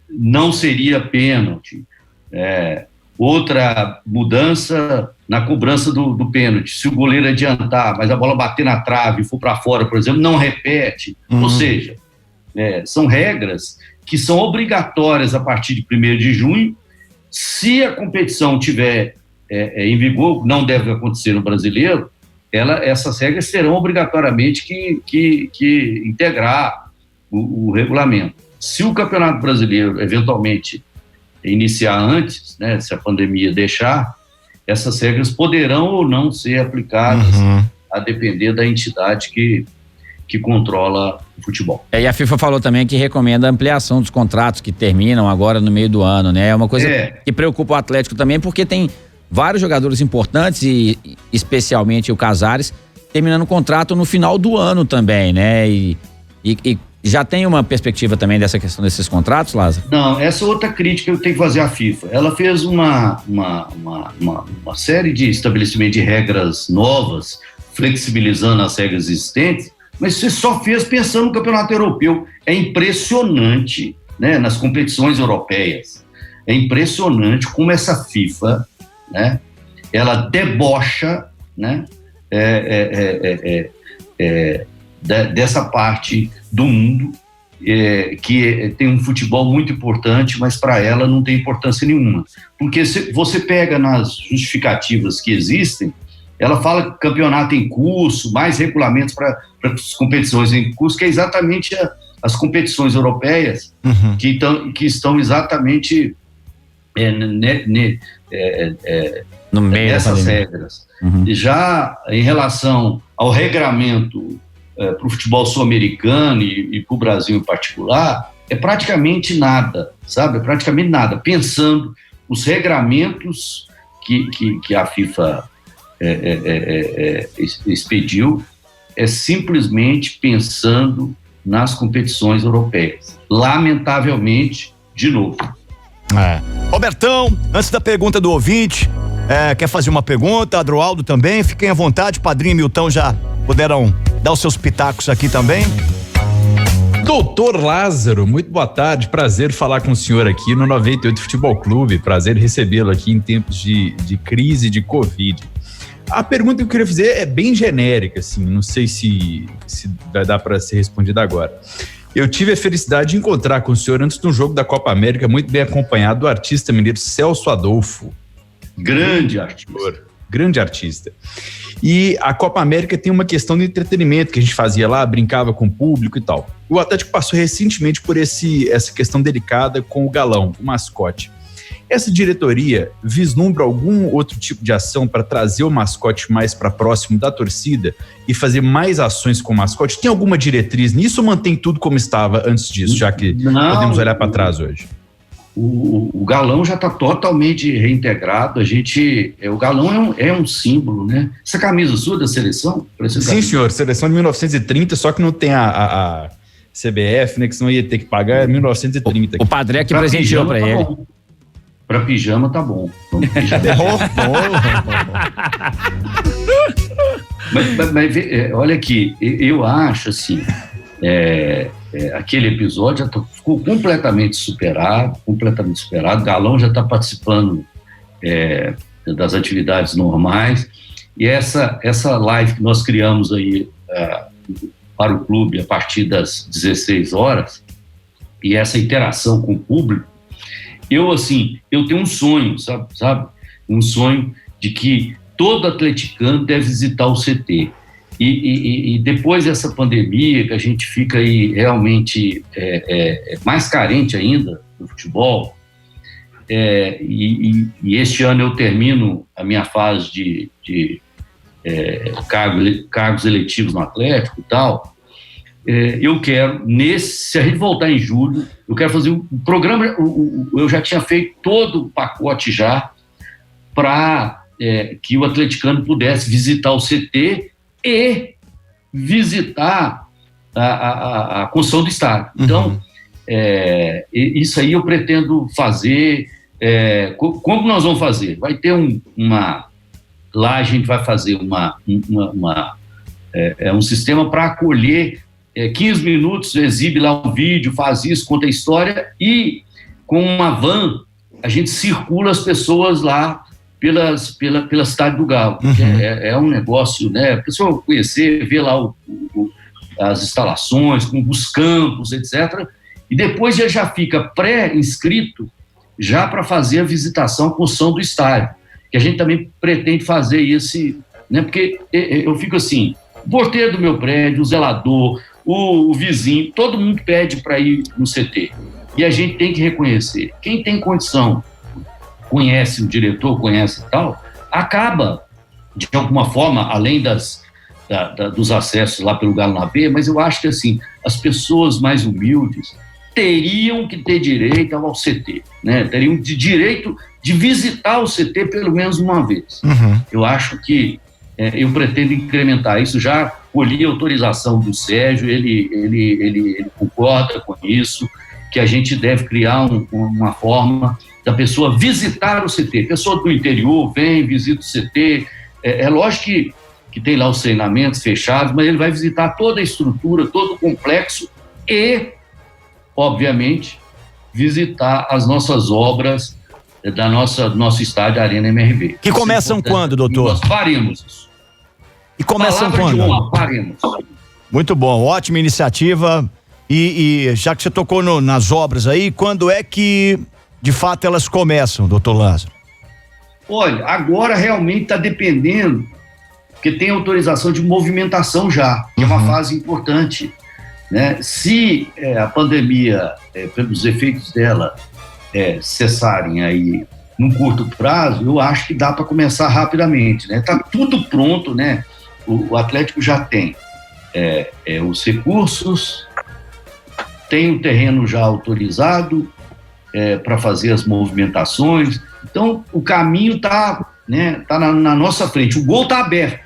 não seria pênalti. Outra mudança na cobrança do pênalti: se o goleiro adiantar, mas a bola bater na trave e for para fora, por exemplo, não repete. Ou seja, são regras que são obrigatórias a partir de 1º de junho. Se a competição tiver em vigor, não deve acontecer no Brasileiro, essas regras terão obrigatoriamente que integrar o regulamento. Se o Campeonato Brasileiro eventualmente iniciar antes, né, se a pandemia deixar, essas regras poderão ou não ser aplicadas, a depender da entidade que controla o futebol. E a FIFA falou também que recomenda a ampliação dos contratos que terminam agora no meio do ano, né? É uma coisa que preocupa o Atlético também, porque tem vários jogadores importantes, e especialmente o Casares, terminando o contrato no final do ano também, né? E já tem uma perspectiva também dessa questão desses contratos, Lázaro? Não, essa é outra crítica que eu tenho que fazer à FIFA. Ela fez uma série de estabelecimentos de regras novas, flexibilizando as regras existentes, mas você só fez pensando no campeonato europeu. É impressionante né, nas competições europeias. É impressionante como essa FIFA, né, ela debocha, né, dessa parte do mundo que tem um futebol muito importante, mas para ela não tem importância nenhuma. Porque se você pega nas justificativas que existem, ela fala que campeonato em curso, mais regulamentos para as competições em curso, que é exatamente as competições europeias que estão exatamente no meio dessas regras. Já em relação ao regramento para o futebol sul-americano e para o Brasil em particular, é praticamente nada, sabe? É praticamente nada. Pensando os regramentos que a FIFA expediu, é simplesmente pensando nas competições europeias. Lamentavelmente, de novo. Robertão, antes da pergunta do ouvinte, quer fazer uma pergunta? Adroaldo também, fiquem à vontade, Padrinho e Milton já puderam dar os seus pitacos aqui também. Doutor Lázaro, muito boa tarde, prazer falar com o senhor aqui no 98 Futebol Clube, prazer recebê-lo aqui em tempos de crise de Covid. A pergunta que eu queria fazer é bem genérica, assim, não sei se vai dar para ser respondida agora. Eu tive a felicidade de encontrar com o senhor antes de um jogo da Copa América, muito bem acompanhado do artista mineiro Celso Adolfo. Grande artista. Grande artista. E a Copa América tem uma questão de entretenimento que a gente fazia lá, brincava com o público e tal. O Atlético passou recentemente por essa questão delicada com o Galão, o mascote. Essa diretoria vislumbra algum outro tipo de ação para trazer o mascote mais para próximo da torcida e fazer mais ações com o mascote? Tem alguma diretriz nisso ou mantém tudo como estava antes disso, já que podemos olhar para trás hoje? O Galão já está totalmente reintegrado. O Galão é um símbolo, né? Essa camisa sua da seleção? Sim, senhor. Seleção de 1930, só que não tem a CBF, né? Que senão ia ter que pagar, é 1930. O Padre que presenteou para ele. Para pijama tá bom. Mas olha aqui, eu acho assim, aquele episódio já ficou completamente superado. Galão já está participando das atividades normais, e essa live que nós criamos aí para o clube a partir das 16 horas, e essa interação com o público, eu tenho um sonho, sabe? Um sonho de que todo atleticano deve visitar o CT. E depois dessa pandemia, que a gente fica aí realmente mais carente ainda do futebol, e este ano eu termino a minha fase de cargos eletivos no Atlético e tal, eu quero, se a gente voltar em julho, eu quero fazer um programa, eu já tinha feito todo o pacote já para que o atleticano pudesse visitar o CT e visitar a construção do estádio. Então, isso aí eu pretendo fazer. Como nós vamos fazer? Vai ter lá a gente vai fazer um sistema para acolher 15 minutos, exibe lá um vídeo, faz isso, conta a história, e com uma van a gente circula as pessoas lá pela cidade do Galo. É um negócio, né? A pessoa conhecer, ver lá as instalações, os campos, etc. E depois ele já fica pré-inscrito já para fazer a visitação, a construção do estádio. Que a gente também pretende fazer esse, né? Porque eu fico assim, o porteiro do meu prédio, o zelador, o vizinho, todo mundo pede para ir no CT. E a gente tem que reconhecer. Quem tem condição, conhece o diretor, conhece e tal, acaba, de alguma forma, além dos acessos lá pelo Galo na B, mas eu acho que assim, as pessoas mais humildes teriam que ter direito ao CT, né? Teriam direito de visitar o CT pelo menos uma vez. Eu acho que eu pretendo incrementar isso. Já colhi a autorização do Sérgio, ele concorda com isso, que a gente deve criar uma forma da pessoa visitar o CT. Pessoa do interior vem, visita o CT. É lógico que tem lá os treinamentos fechados, mas ele vai visitar toda a estrutura, todo o complexo e, obviamente, visitar as nossas obras do nosso estádio Arena MRV. Que começam quando, doutor? Nós faremos isso. E começam Palavra quando? de honra, faremos. Muito bom, ótima iniciativa. E já que você tocou nas obras aí, quando é que de fato elas começam, doutor Lázaro? Olha, agora realmente está dependendo, porque tem autorização de movimentação já, que é uma fase importante, né? Se a pandemia, pelos efeitos dela, cessarem aí num curto prazo, eu acho que dá para começar rapidamente, né? Tá tudo pronto, né? O Atlético já tem os recursos, tem o terreno já autorizado para fazer as movimentações. Então, o caminho tá na nossa frente. O gol está aberto.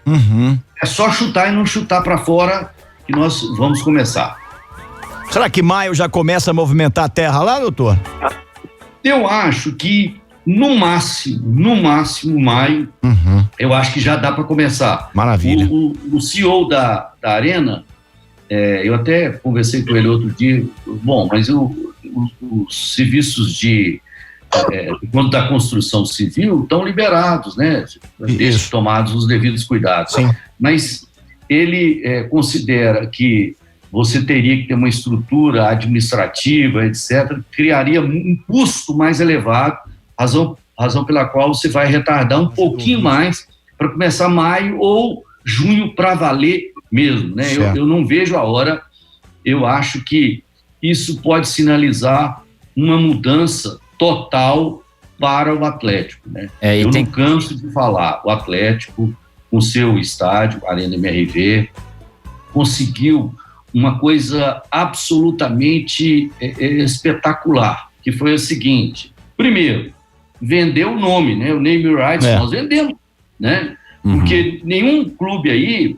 É só chutar e não chutar para fora que nós vamos começar. Será que maio já começa a movimentar a terra lá, doutor? Eu acho que no máximo maio, eu acho que já dá para começar. Maravilha. O CEO da Arena, eu até conversei com ele outro dia, mas os serviços quando da construção civil estão liberados, né? Desde tomados os devidos cuidados. Sim. Mas ele considera que você teria que ter uma estrutura administrativa, etc., criaria um custo mais elevado, razão pela qual você vai retardar um pouquinho mais para começar maio ou junho para valer mesmo, né? Eu não vejo a hora. Eu acho que isso pode sinalizar uma mudança total para o Atlético, né? Não canso de falar, o Atlético, com seu estádio, Arena MRV, conseguiu uma coisa absolutamente espetacular, que foi o seguinte: primeiro, vender o nome, né? O name rights, nós vendemos, né? Porque nenhum clube aí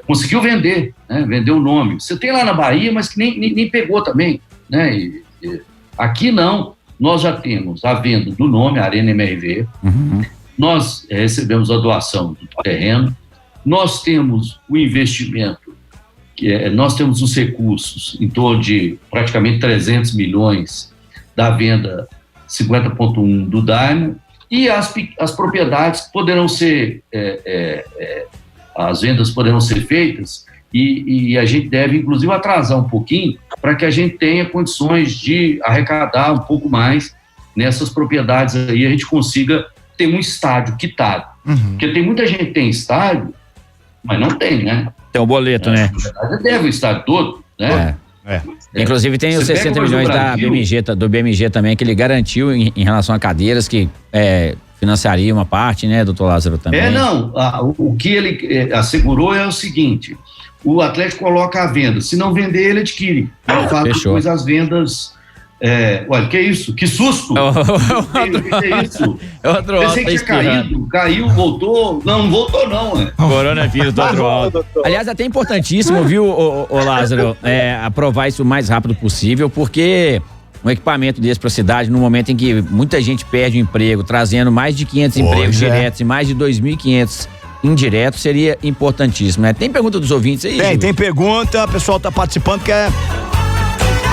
conseguiu vender, né? Vender o nome. Você tem lá na Bahia, mas que nem pegou também, né? Aqui não, nós já temos a venda do nome Arena MRV, nós recebemos a doação do terreno, nós temos o investimento, nós temos os recursos em torno de praticamente 300 milhões da venda 50.1 do Daimon, e as propriedades poderão ser, as vendas poderão ser feitas, e a gente deve, inclusive, atrasar um pouquinho para que a gente tenha condições de arrecadar um pouco mais nessas propriedades aí, a gente consiga ter um estádio quitado. Porque tem muita gente que tem estádio, mas não tem, né? Tem um boleto, né? Na verdade, deve o estádio todo, né? Inclusive tem os 60 milhões do BMG também, que ele garantiu em relação a cadeiras que financiaria uma parte, né, doutor Lázaro, também. O que ele assegurou é o seguinte: o Atlético coloca a venda, se não vender, ele adquire. Ele faz depois as vendas. Olha, que isso? Que susto! Que é isso? Pensei que tinha caiu, voltou. Não voltou não. Coronavírus do outro alto. Aliás, até importantíssimo, viu, o Lázaro, aprovar isso o mais rápido possível, porque um equipamento desse para a cidade, no momento em que muita gente perde o emprego, trazendo mais de 500 empregos diretos e mais de 2.500 indiretos, seria importantíssimo, né? Tem pergunta dos ouvintes aí? Tem pergunta, o pessoal tá participando, quer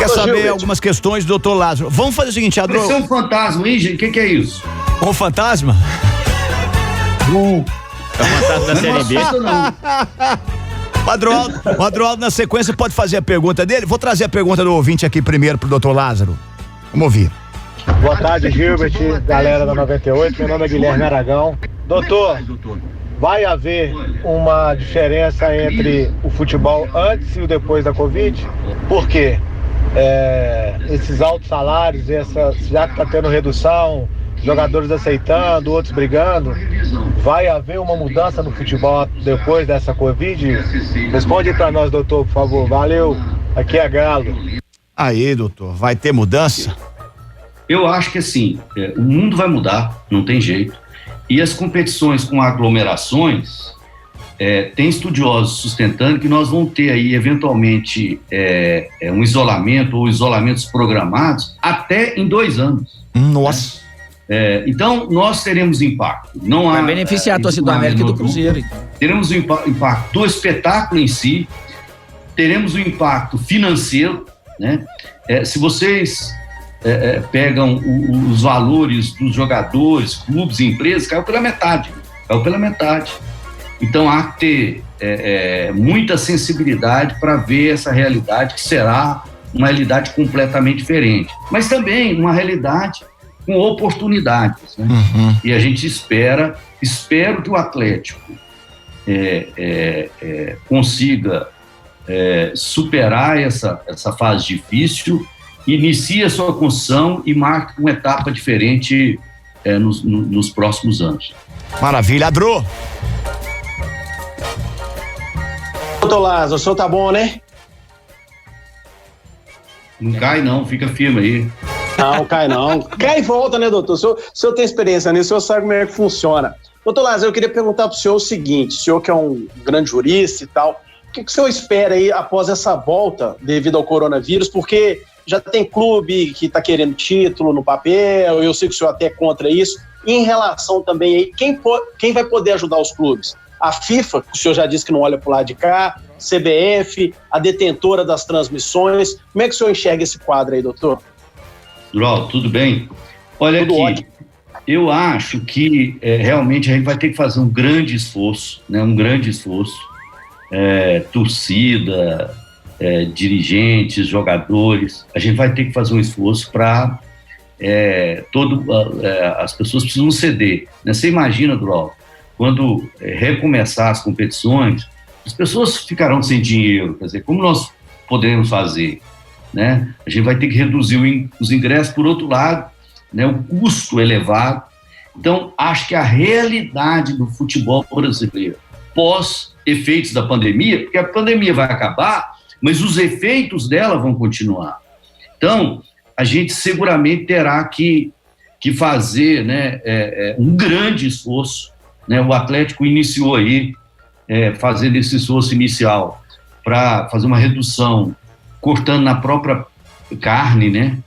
saber algumas questões do doutor Lázaro. Vamos fazer o seguinte, Adro... Parece um fantasma, hein, gente? O que é isso? Um fantasma? É o fantasma da Série B. O Adroaldo, na sequência, pode fazer a pergunta dele. Vou trazer a pergunta do ouvinte aqui primeiro pro doutor Lázaro. Vamos ouvir. Boa tarde, Gilbert, galera da 98. Meu nome é Guilherme Aragão. Doutor, vai haver uma diferença entre o futebol antes e o depois da Covid? Por quê? Esses altos salários, já que está tendo redução, jogadores aceitando, outros brigando, vai haver uma mudança no futebol depois dessa Covid? Responde para nós, doutor, por favor. Valeu, aqui é Galo. Aí, doutor, vai ter mudança? Eu acho que assim, o mundo vai mudar, não tem jeito, e as competições com aglomerações, tem estudiosos sustentando que nós vamos ter aí, eventualmente, um isolamento ou isolamentos programados até em 2 anos. Nossa! Então, nós teremos impacto. Vai beneficiar a torcida do América e do Cruzeiro. Teremos o impacto do espetáculo em si, teremos o impacto financeiro, né? Se vocês pegam os valores dos jogadores, clubes e empresas, caiu pela metade. Então há que ter muita sensibilidade para ver essa realidade, que será uma realidade completamente diferente, mas também uma realidade com oportunidades, né? E a gente espero que o Atlético consiga superar essa fase difícil, inicie a sua construção e marque uma etapa diferente nos próximos anos. Maravilha, Adro. Doutor Lázaro, o senhor tá bom, né? Não cai não, fica firme aí. Não, cai não. Cai e volta, né, doutor? O senhor tem experiência nisso, o senhor sabe como é que funciona. Doutor Lázaro, eu queria perguntar pro senhor o seguinte, o senhor que é um grande jurista e tal, o que o senhor espera aí após essa volta devido ao coronavírus? Porque já tem clube que está querendo título no papel, eu sei que o senhor até é contra isso. E em relação também aí, quem vai poder ajudar os clubes? A FIFA, que o senhor já disse que não olha para o lado de cá, CBF, a detentora das transmissões. Como é que o senhor enxerga esse quadro aí, doutor? Dural, tudo bem? Olha tudo aqui, ótimo. Eu acho que realmente a gente vai ter que fazer um grande esforço, né? Torcida, dirigentes, jogadores, a gente vai ter que fazer um esforço para as pessoas precisam ceder, né? Você imagina, Dural, quando recomeçar as competições, as pessoas ficarão sem dinheiro, quer dizer, como nós podemos fazer, né? A gente vai ter que reduzir os ingressos, por outro lado, né, o custo elevado. Então, acho que a realidade do futebol brasileiro, pós-efeitos da pandemia, porque a pandemia vai acabar, mas os efeitos dela vão continuar. Então, a gente seguramente terá que fazer, né, um grande esforço, né? O Atlético iniciou aí, fazendo esse esforço inicial para fazer uma redução, cortando na própria carne, né?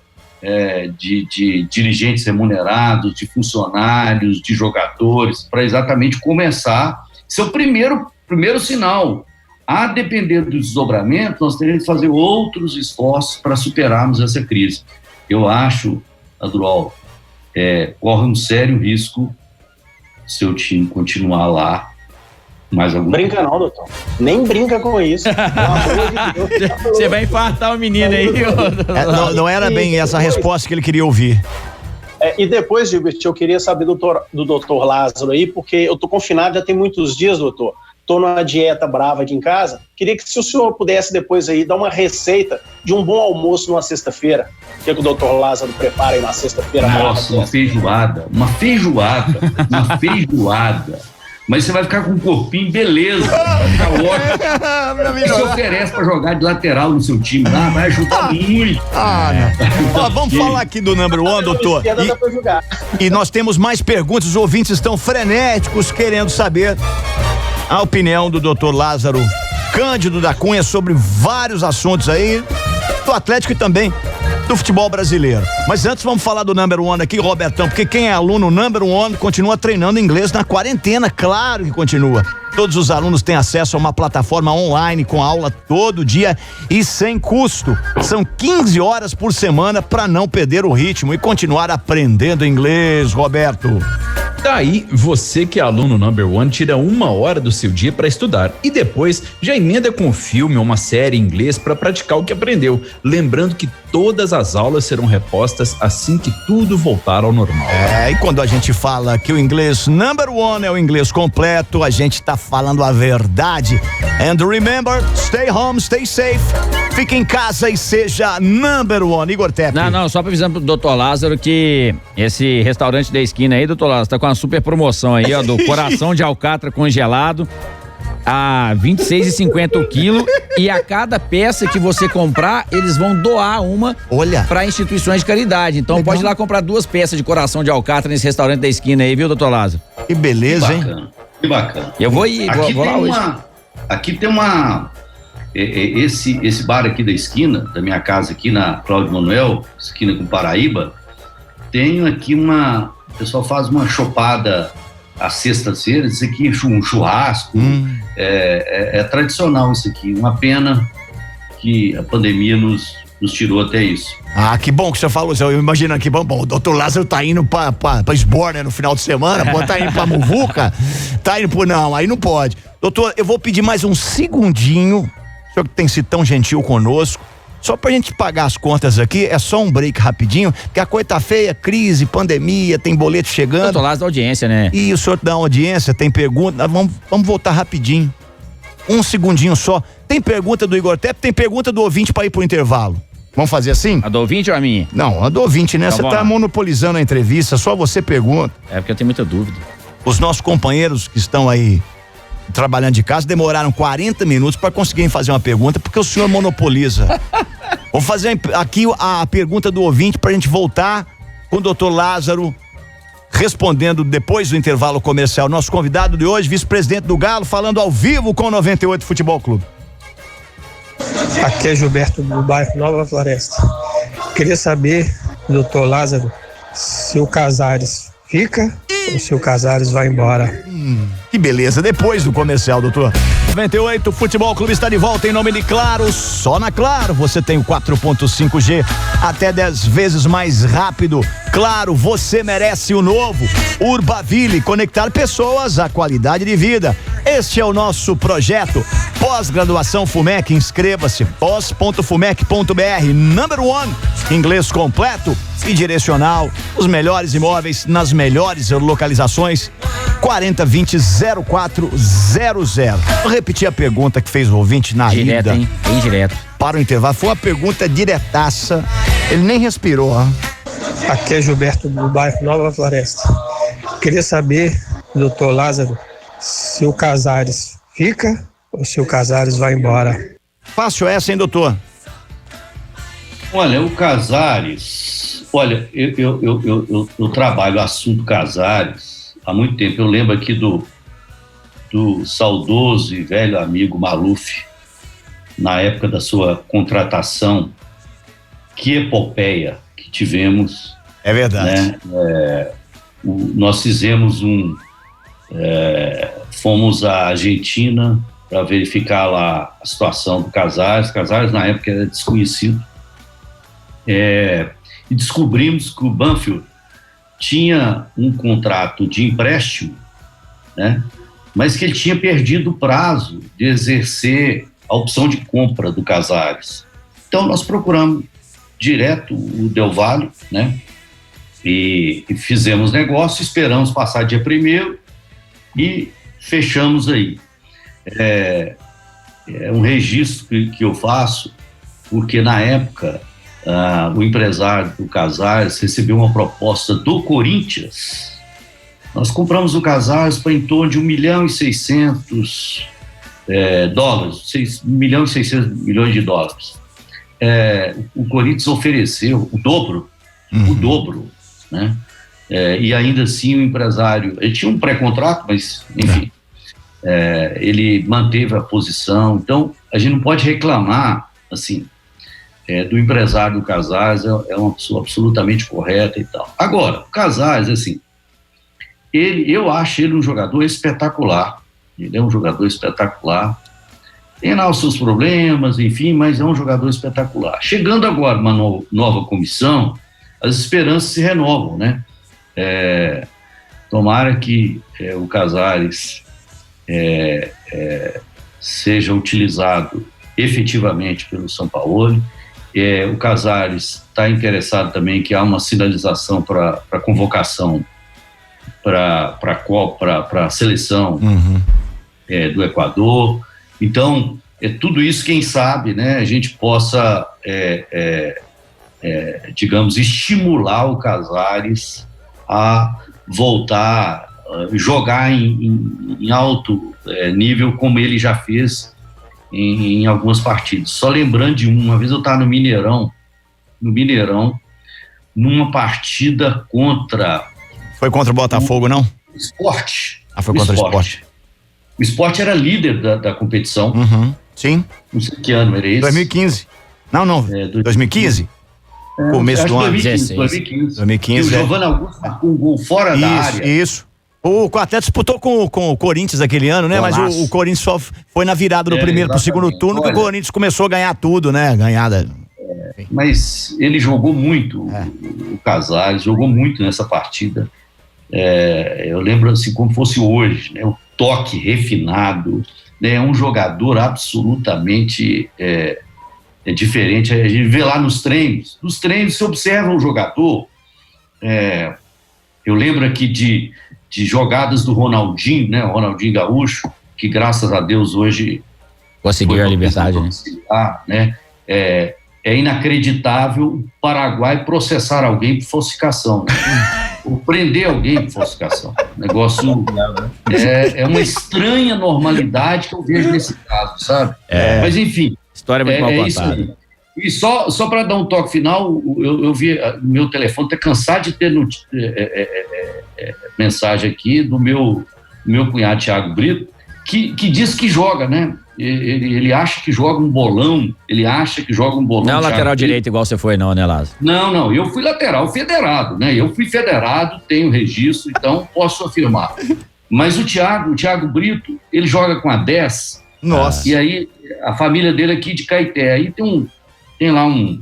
De dirigentes remunerados, de funcionários, de jogadores, para exatamente começar. Esse é o primeiro sinal. A depender do desdobramento, nós teremos que fazer outros esforços para superarmos essa crise. Eu acho, Adroal, corre um sério risco seu time continuar lá mais algum tempo. Brinca não, doutor. Nem brinca com isso. Você vai infartar o menino aí. Não era bem essa resposta que ele queria ouvir. E depois, Gilberto, eu queria saber do doutor Lázaro aí, porque eu tô confinado já tem muitos dias, doutor. Tô numa dieta brava aqui em casa. Queria que se o senhor pudesse depois aí dar uma receita de um bom almoço numa sexta-feira. O que o doutor Lázaro prepara aí na sexta-feira? Nossa, uma feijoada. Mas você vai ficar com um corpinho, beleza. Vai ficar ótimo. Você oferece para jogar de lateral no seu time lá, vai ajudar muito. Vamos falar aqui do number one, doutor. E nós temos mais perguntas, os ouvintes estão frenéticos querendo saber a opinião do doutor Lázaro Cândido da Cunha sobre vários assuntos aí, do Atlético e também do futebol brasileiro. Mas antes vamos falar do number one aqui, Robertão, porque quem é aluno number one continua treinando inglês na quarentena, claro que continua. Todos os alunos têm acesso a uma plataforma online com aula todo dia e sem custo. São 15 horas por semana para não perder o ritmo e continuar aprendendo inglês, Roberto. Daí, você que é aluno number one, tira 1 hora do seu dia para estudar e depois já emenda com um filme ou uma série em inglês para praticar o que aprendeu. Lembrando que todas as aulas serão repostas assim que tudo voltar ao normal. E quando a gente fala que o inglês number one é o inglês completo, a gente tá falando a verdade. And remember, stay home, stay safe. Fique em casa e seja number one. Igor Tepe. Não, só pra avisar pro doutor Lázaro que esse restaurante da esquina aí, doutor Lázaro, tá com uma super promoção aí, ó, do coração de alcatra congelado a R$26,50 o quilo, e a cada peça que você comprar, eles vão doar uma para instituições de caridade. Então pode ir lá comprar 2 peças de coração de alcatra nesse restaurante da esquina aí, viu, doutor Lázaro? Que beleza, que bacana. Eu vou ir, vou lá hoje. Aqui tem esse bar aqui da esquina, da minha casa aqui na Cláudio Manuel, esquina com Paraíba, tenho aqui o pessoal faz uma chopada às sextas-feiras, isso aqui é um churrasco, é tradicional isso aqui, uma pena que a pandemia nos nos tirou até isso. Ah, que bom que você falou, eu imagino que bom, o doutor Lázaro tá indo pra Esbor, né, no final de semana, tá indo pra Muvuca, tá indo não, aí não pode. Doutor, eu vou pedir mais um segundinho, o senhor que tem sido tão gentil conosco, só pra gente pagar as contas aqui, é só um break rapidinho, porque a coisa tá feia, crise, pandemia, tem boleto chegando. Doutor Lázaro da audiência, né? E o senhor dá audiência, tem pergunta, vamos voltar rapidinho. Um segundinho só. Tem pergunta do Igor Tepe, tem pergunta do ouvinte pra ir pro intervalo. Vamos fazer assim? A do ouvinte ou a minha? Não, a do ouvinte, né? Você tá monopolizando a entrevista, só você pergunta. É porque eu tenho muita dúvida. Os nossos companheiros que estão aí trabalhando de casa demoraram 40 minutos para conseguirem fazer uma pergunta, porque o senhor monopoliza. Vou fazer aqui a pergunta do ouvinte pra gente voltar com o doutor Lázaro respondendo depois do intervalo comercial. Nosso convidado de hoje, vice-presidente do Galo, falando ao vivo com o 98 Futebol Clube. Aqui é Gilberto do bairro Nova Floresta. Queria saber, doutor Lázaro, se o Casares fica ou se o Casares vai embora. Que beleza, depois do comercial, doutor. 98 Futebol Clube está de volta em nome de Claro. Só na Claro você tem o 4.5G até 10 vezes mais rápido. Claro, você merece o novo. Urbaville, conectar pessoas à qualidade de vida. Este é o nosso projeto. Pós-graduação FUMEC, inscreva-se. pós.fumec.br. Number one, inglês completo e direcional. Os melhores imóveis nas melhores localizações. 4020-0400. Vou repetir a pergunta que fez o ouvinte na Direto, ida. hein? Bem direto. Para o intervalo. Foi uma pergunta diretaça. Ele nem respirou, ó. Aqui é Gilberto do bairro Nova Floresta. Queria saber, doutor Lázaro, se o Casares fica ou se o Casares vai embora. Fácil essa, hein, doutor? Olha, o Casares, eu trabalho o assunto Casares há muito tempo. Eu lembro aqui do saudoso e velho amigo Maluf, na época da sua contratação. Que epopeia que tivemos. É verdade. Né? Nós fizemos fomos à Argentina para verificar lá a situação do Casares. Casares na época era desconhecido. E descobrimos que o Banfield tinha um contrato de empréstimo, né? Mas que ele tinha perdido o prazo de exercer a opção de compra do Casares. Então nós procuramos direto o Del Valle, né? E fizemos negócio, esperamos passar dia 1º e fechamos aí. É um registro que eu faço, porque na época o empresário do Casares recebeu uma proposta do Corinthians. Nós compramos o Casares para em torno de $1.600.000, $1.600 milhões. O Corinthians ofereceu o dobro, né? E ainda assim o empresário, ele tinha um pré-contrato, mas enfim, ele manteve a posição. Então a gente não pode reclamar assim do empresário do Casares, é uma pessoa absolutamente correta e tal. Agora, o Casares, assim, eu acho ele um jogador espetacular. Ele é um jogador espetacular. Tem lá os seus problemas, enfim, mas é um jogador espetacular. Chegando agora uma nova comissão, as esperanças se renovam, né? Tomara que o Casares seja utilizado efetivamente pelo Sampaoli. O Casares está interessado também que há uma sinalização para convocação para a seleção do Equador. Então, tudo isso, quem sabe, né, a gente possa, digamos, estimular o Casares a voltar, jogar em alto nível, como ele já fez em algumas partidas. Só lembrando de uma vez eu estava no Mineirão, numa partida contra... Foi contra o Botafogo, não? Sport. Foi contra o Sport. O Sport era líder da competição. Sim. Não sei que ano era esse. 2015. Não. 2015? Começo do ano. 2015. E o É. Giovanni Augusto marcou um gol fora da área. Isso. O até disputou com o Corinthians aquele ano, né? Golaço. Mas o Corinthians só foi na virada do primeiro pro segundo turno que o Corinthians começou a ganhar tudo, né? mas ele jogou muito, o Casares jogou muito nessa partida. Eu lembro assim como fosse hoje, né? O toque refinado, né? É um jogador absolutamente diferente. A gente vê lá nos treinos se observa o jogador. Eu lembro aqui de jogadas do Ronaldinho, né? O Ronaldinho Gaúcho, que graças a Deus hoje conseguiu a liberdade, né? É inacreditável o Paraguai processar alguém por falsificação, né? Ou prender alguém por falsificação. O negócio é uma estranha normalidade que eu vejo nesse caso, sabe? Mas enfim, história muito mal contada. E só para dar um toque final, eu vi meu telefone, tá cansado de ter mensagem aqui do meu cunhado Thiago Brito, que diz que joga, né? Ele acha que joga um bolão, Não é lateral direito igual você foi não, né, Lázaro? Não, eu fui lateral federado, né? Eu fui federado, tenho registro, então posso afirmar. Mas o Thiago Brito, ele joga com a 10. Nossa. E aí, a família dele aqui de Caeté, aí tem lá um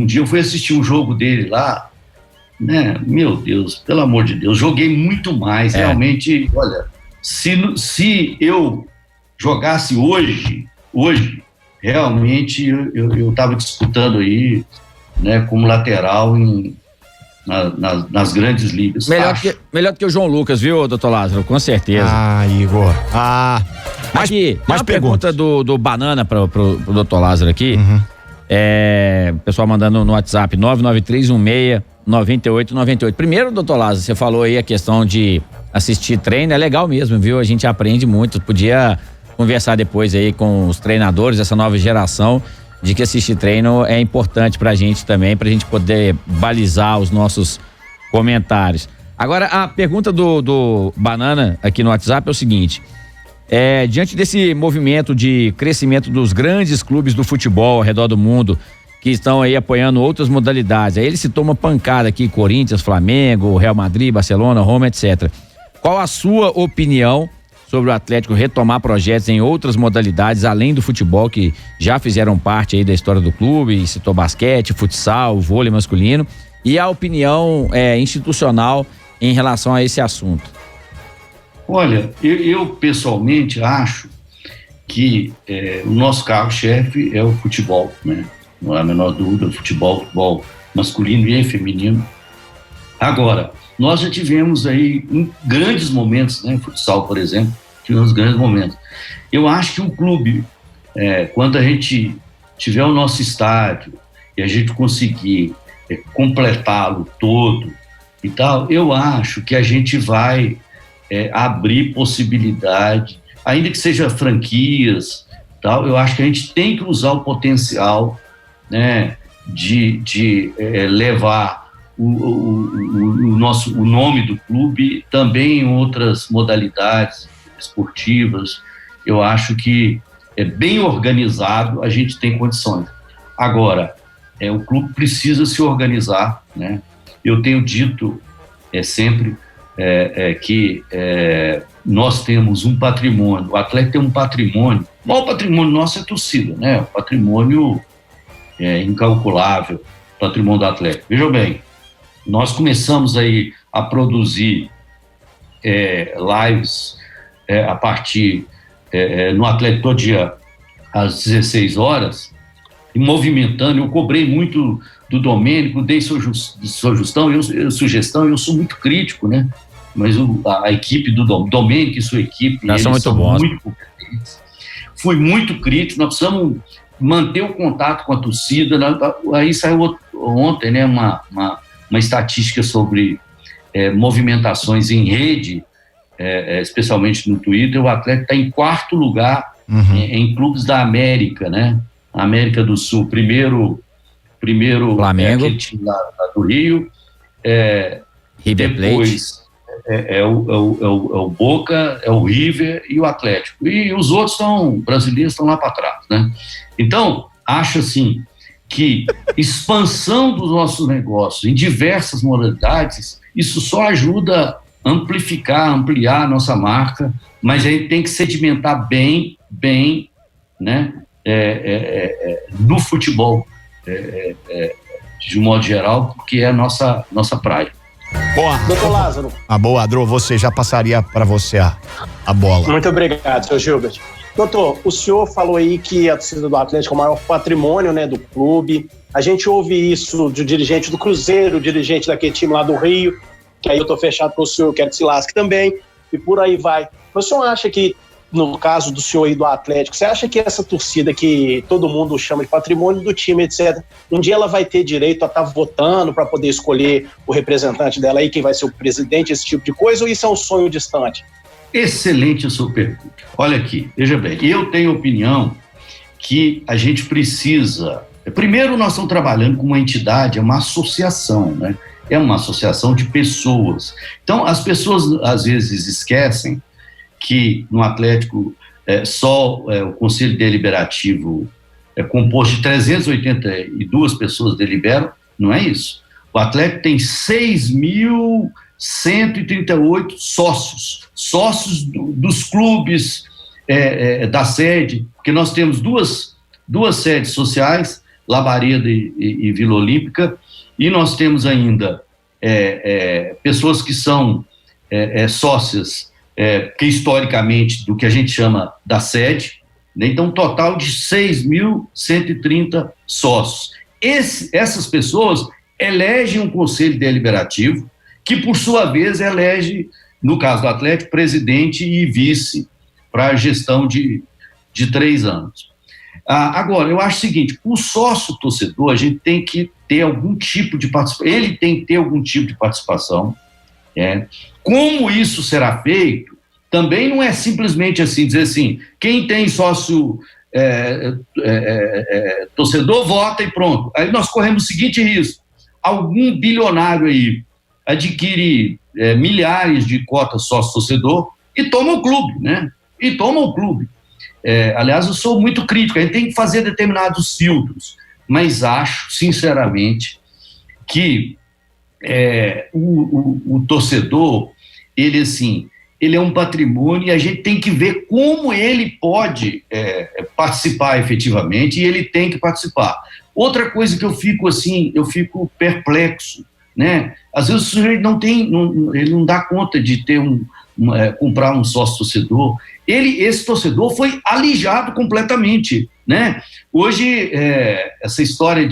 dia eu fui assistir um jogo dele lá, né? Meu Deus, pelo amor de Deus, joguei muito mais, realmente, olha, se eu jogasse hoje, realmente eu estava disputando aí, né, como lateral nas grandes ligas. Melhor que o João Lucas, viu, doutor Lázaro? Com certeza. Igor. Aqui, uma pergunta do Banana pro doutor Lázaro aqui. O pessoal mandando no WhatsApp, 99316-9898. Primeiro, doutor Lázaro, você falou aí a questão de assistir treino, é legal mesmo, viu? A gente aprende muito. Podia conversar depois aí com os treinadores dessa nova geração, de que assistir treino é importante pra gente também, pra gente poder balizar os nossos comentários. Agora, a pergunta do Banana aqui no WhatsApp é o seguinte: diante desse movimento de crescimento dos grandes clubes do futebol ao redor do mundo, que estão aí apoiando outras modalidades, aí ele citou uma pancada aqui, Corinthians, Flamengo, Real Madrid, Barcelona, Roma, etc. Qual a sua opinião sobre o Atlético retomar projetos em outras modalidades, além do futebol, que já fizeram parte aí da história do clube, citou basquete, futsal, vôlei masculino, e a opinião institucional em relação a esse assunto? Olha, eu pessoalmente acho que o nosso carro-chefe é o futebol, né? Não há a menor dúvida, o futebol masculino e feminino. Agora, nós já tivemos aí grandes momentos, né? Futsal, por exemplo, tivemos grandes momentos. Eu acho que o clube, quando a gente tiver o nosso estádio e a gente conseguir completá-lo todo e tal, eu acho que a gente vai abrir possibilidade, ainda que seja franquias, tal, eu acho que a gente tem que usar o potencial, né, de levar o nome do clube também em outras modalidades esportivas. Eu acho que bem organizado, a gente tem condições. Agora, o clube precisa se organizar, né? Eu tenho dito sempre que nós temos um patrimônio, o Atlético tem um patrimônio, o maior patrimônio nosso é a torcida, né? O patrimônio incalculável, patrimônio do Atlético. Veja bem, nós começamos aí a produzir lives a partir no Atlético todo dia às 16 horas, e movimentando. Eu cobrei muito do Domênico, dei sugestão, eu sou muito crítico, né? Mas a equipe do Domênico e sua equipe, eles são muito bons. Muito competentes. Fui muito crítico, nós precisamos manter o contato com a torcida. Aí saiu ontem, né, uma estatística sobre movimentações em rede, especialmente no Twitter. O Atlético está em 4º lugar em clubes da América, né? América do Sul. Primeiro Flamengo, aquele time lá do Rio. River depois o Boca, o River e o Atlético. E os outros brasileiros estão lá para trás, né? Então, acho assim que expansão dos nossos negócios em diversas modalidades, isso só ajuda a ampliar a nossa marca, mas a gente tem que sedimentar bem, né? no futebol, de um modo geral, porque é a nossa praia. Boa. Doutor Lázaro. Boa, Adro, você já passaria para você a bola. Muito obrigado, senhor Gilbert. Doutor, o senhor falou aí que a torcida do Atlético é o maior patrimônio, né, do clube. A gente ouve isso de dirigente do Cruzeiro, dirigente daquele time lá do Rio, que aí eu tô fechado com o senhor, quero que se lasque também, e por aí vai. Mas o senhor acha que, no caso do senhor aí do Atlético, você acha que essa torcida que todo mundo chama de patrimônio do time, etc., um dia ela vai ter direito a estar votando para poder escolher o representante dela aí, quem vai ser o presidente, esse tipo de coisa, ou isso é um sonho distante? Excelente a sua pergunta. Olha aqui, veja bem, eu tenho opinião que a gente precisa... Primeiro, nós estamos trabalhando com uma entidade, é uma associação, né? É uma associação de pessoas. Então, as pessoas, às vezes, esquecem que no Atlético o Conselho Deliberativo é composto de 382 pessoas deliberam, não é isso. O Atlético tem 6.138 sócios dos clubes da sede, porque nós temos duas sedes sociais, Labareda e Vila Olímpica, e nós temos ainda pessoas que são sócias, que historicamente do que a gente chama da sede, né? Então, um total de 6.130 sócios. Essas pessoas elegem um conselho deliberativo, que por sua vez elege, no caso do Atlético, presidente e vice para a gestão de 3 anos. Agora, eu acho o seguinte, o sócio torcedor, a gente tem que ter algum tipo de participação, ele tem que ter algum tipo de participação. Como isso será feito, também não é simplesmente assim, dizer assim, quem tem sócio torcedor vota e pronto. Aí nós corremos o seguinte risco, algum bilionário aí adquire milhares de cotas sócio torcedor e toma o clube, né? Aliás, eu sou muito crítico, a gente tem que fazer determinados filtros, mas acho, sinceramente, que o torcedor, ele é um patrimônio e a gente tem que ver como ele pode participar efetivamente, e ele tem que participar. Outra coisa que eu fico perplexo, né? Às vezes o sujeito ele não dá conta de ter comprar um sócio torcedor. Esse torcedor foi alijado completamente, né? Hoje, essa história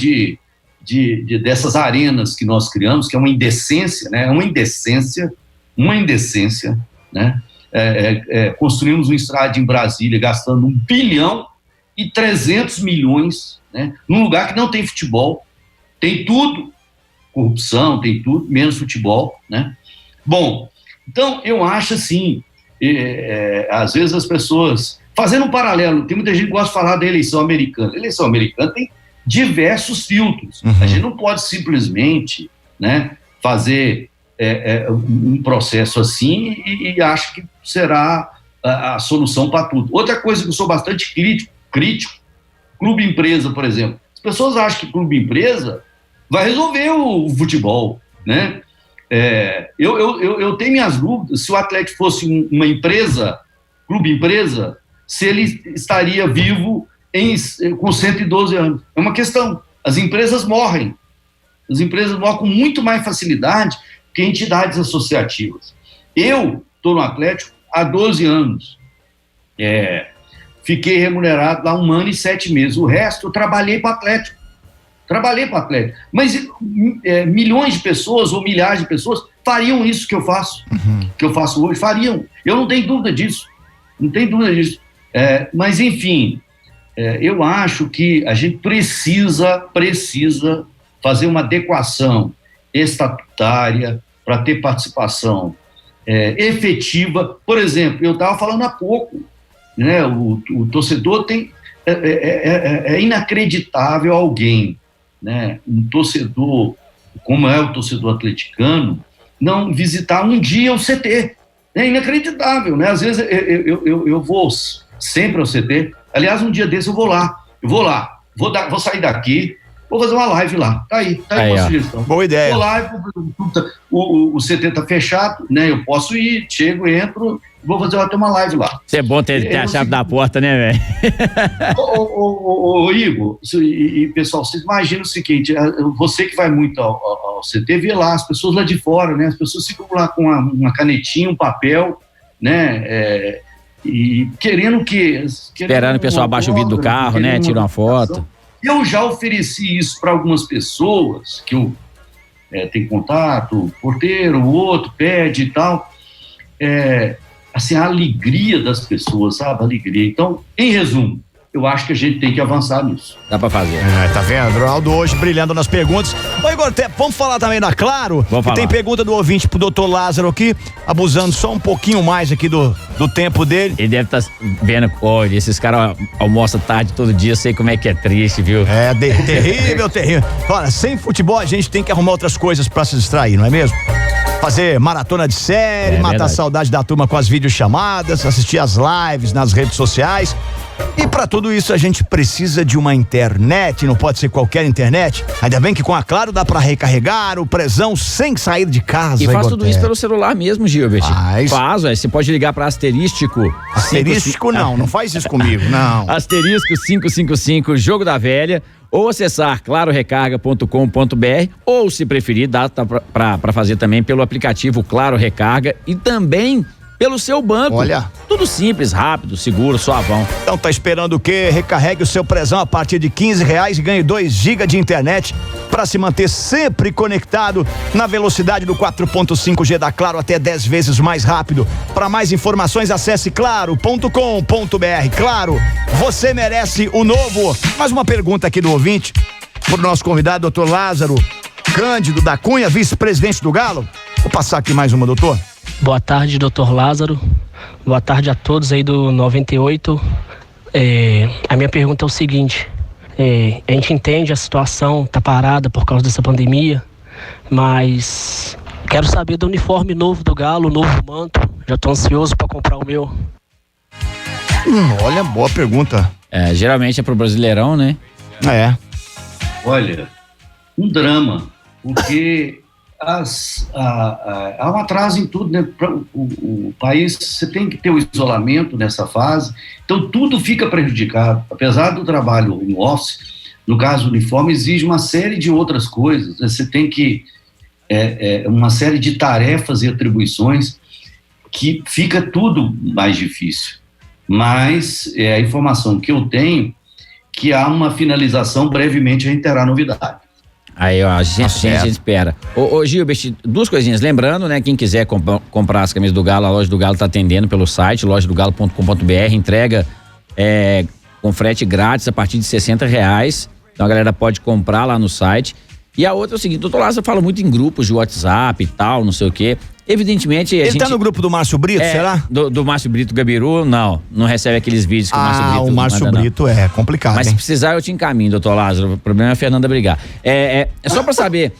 dessas arenas que nós criamos, que é uma indecência, né? Uma indecência, né? Construímos um estádio em Brasília gastando 1,3 bilhão, né? Num lugar que não tem futebol, tem tudo, corrupção, tem tudo, menos futebol, né? Bom, então eu acho assim, às vezes as pessoas, fazendo um paralelo, tem muita gente que gosta de falar da eleição americana. A eleição americana tem diversos filtros. A gente não pode simplesmente, né, fazer um processo assim e acha que será a solução para tudo. Outra coisa que eu sou bastante crítico, clube empresa, por exemplo. As pessoas acham que clube empresa vai resolver o futebol, né? Eu tenho minhas dúvidas se o Atlético fosse uma empresa, clube empresa, se ele estaria vivo com 112 anos. É uma questão. As empresas morrem com muito mais facilidade que entidades associativas. Eu estou no Atlético há 12 anos. Fiquei remunerado lá 1 ano e 7 meses. O resto eu trabalhei para o Atlético. Mas milhões de pessoas ou milhares de pessoas fariam isso que eu faço, que eu faço hoje, fariam. Eu não tenho dúvida disso. Mas, enfim, eu acho que a gente precisa fazer uma adequação estatutária para ter participação efetiva. Por exemplo, eu estava falando há pouco, né, o torcedor tem... É inacreditável alguém, né, um torcedor, como é o torcedor atleticano, não visitar um dia o CT. É inacreditável, né? Às vezes eu vou sempre ao CT. Aliás, um dia desse eu vou lá, vou sair daqui, vou fazer uma live lá. Tá aí a sugestão. Boa ideia. Vou lá, o CT tá fechado, né? Eu posso ir, chego, entro vou fazer até uma live lá. Isso é bom ter a chave da porta, né, velho? Ô, Igor, e pessoal, vocês imaginam o seguinte, você que vai muito ao CT, vê lá as pessoas lá de fora, né? As pessoas ficam lá com uma canetinha, um papel, né? E querendo que... Esperando o pessoal abaixa o vidro do carro, né? Tira uma foto. Eu já ofereci isso para algumas pessoas que eu tenho contato, porteiro, o outro pede e tal. Assim, a alegria das pessoas, sabe? A alegria. Então, em resumo, eu acho que a gente tem que avançar nisso. Dá pra fazer. Tá vendo? Ronaldo hoje brilhando nas perguntas. Ô, Igor, vamos falar também da Claro? Vamos falar. Tem pergunta do ouvinte pro doutor Lázaro aqui, abusando só um pouquinho mais aqui do tempo dele. Ele deve estar vendo, olha, esses caras almoçam tarde todo dia, sei como é que é triste, viu? Terrível, terrível. Olha, sem futebol a gente tem que arrumar outras coisas pra se distrair, não é mesmo? Fazer maratona de série, matar a saudade da turma com as videochamadas, assistir as lives nas redes sociais. E para tudo isso a gente precisa de uma internet, não pode ser qualquer internet. Ainda bem que com a Claro dá para recarregar o presão sem sair de casa. E faz tudo isso pelo celular mesmo, Gilbert. Faz, você pode ligar para asterístico. Asterístico não faz isso comigo, não. Asterisco 555, Jogo da Velha, ou acessar clarorecarga.com.br, ou se preferir, dá para fazer também pelo aplicativo Claro Recarga e também pelo seu banco. Olha. Tudo simples, rápido, seguro, suavão. Então tá esperando o quê? Recarregue o seu presão a partir de R$15 e ganhe 2 GB de internet para se manter sempre conectado na velocidade do 4.5G da Claro, até 10 vezes mais rápido. Para mais informações, acesse claro.com.br. Claro, você merece o novo. Mais uma pergunta aqui do ouvinte pro nosso convidado, doutor Lázaro Cândido da Cunha, vice-presidente do Galo. Vou passar aqui mais uma, doutor. Boa tarde, doutor Lázaro. Boa tarde a todos aí do 98. A minha pergunta é o seguinte: a gente entende a situação, tá parada por causa dessa pandemia, mas quero saber do uniforme novo do Galo, o novo manto. Já tô ansioso para comprar o meu. Olha, boa pergunta. Geralmente é pro Brasileirão, né? Olha, um drama, porque há um atraso em tudo, né? O país, você tem que ter o isolamento nessa fase, então tudo fica prejudicado. Apesar do trabalho em office, no caso do uniforme, exige uma série de outras coisas. Você tem que uma série de tarefas e atribuições que fica tudo mais difícil. Mas a informação que eu tenho, que há uma finalização, brevemente a gente terá novidade. Aí, ó, a gente espera. Ô Gilbert, duas coisinhas. Lembrando, né, quem quiser comprar as camisas do Galo, a loja do Galo tá atendendo pelo site, lojadogalo.com.br, entrega com frete grátis a partir de R$60. Então a galera pode comprar lá no site. E a outra é o seguinte, doutor Lázaro fala muito em grupos de WhatsApp e tal, não sei o quê. Evidentemente... Ele tá no grupo do Márcio Brito, será? Do Márcio Brito Gabiru, não recebe aqueles vídeos que o Márcio Brito... o Márcio Brito é complicado, mas hein? se precisar eu te encaminho, doutor Lázaro, o problema é a Fernanda brigar. É só pra saber,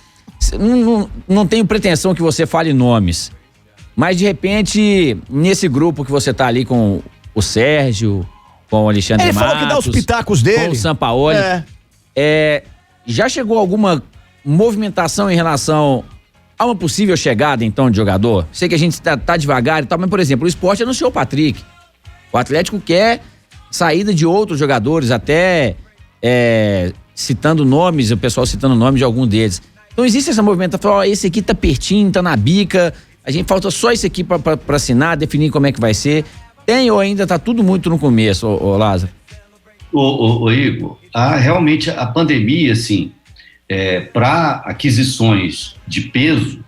não tenho pretensão que você fale nomes, mas de repente, nesse grupo que você tá ali com o Sérgio, com o Alexandre Matos... Ele falou que dá os pitacos dele. Com o Sampaoli. Já chegou alguma movimentação em relação... Há uma possível chegada, então, de jogador? Sei que a gente tá devagar e tal, mas, por exemplo, o Sport anunciou o Patrick. O Atlético quer saída de outros jogadores, até citando nomes, o pessoal citando nomes de algum deles. Então, existe essa movimentação, esse aqui tá pertinho, tá na bica, a gente falta só esse aqui pra assinar, definir como é que vai ser. Tem ou ainda tá tudo muito no começo, ô Lázaro? Ô Igor, realmente a pandemia, assim... para aquisições de peso,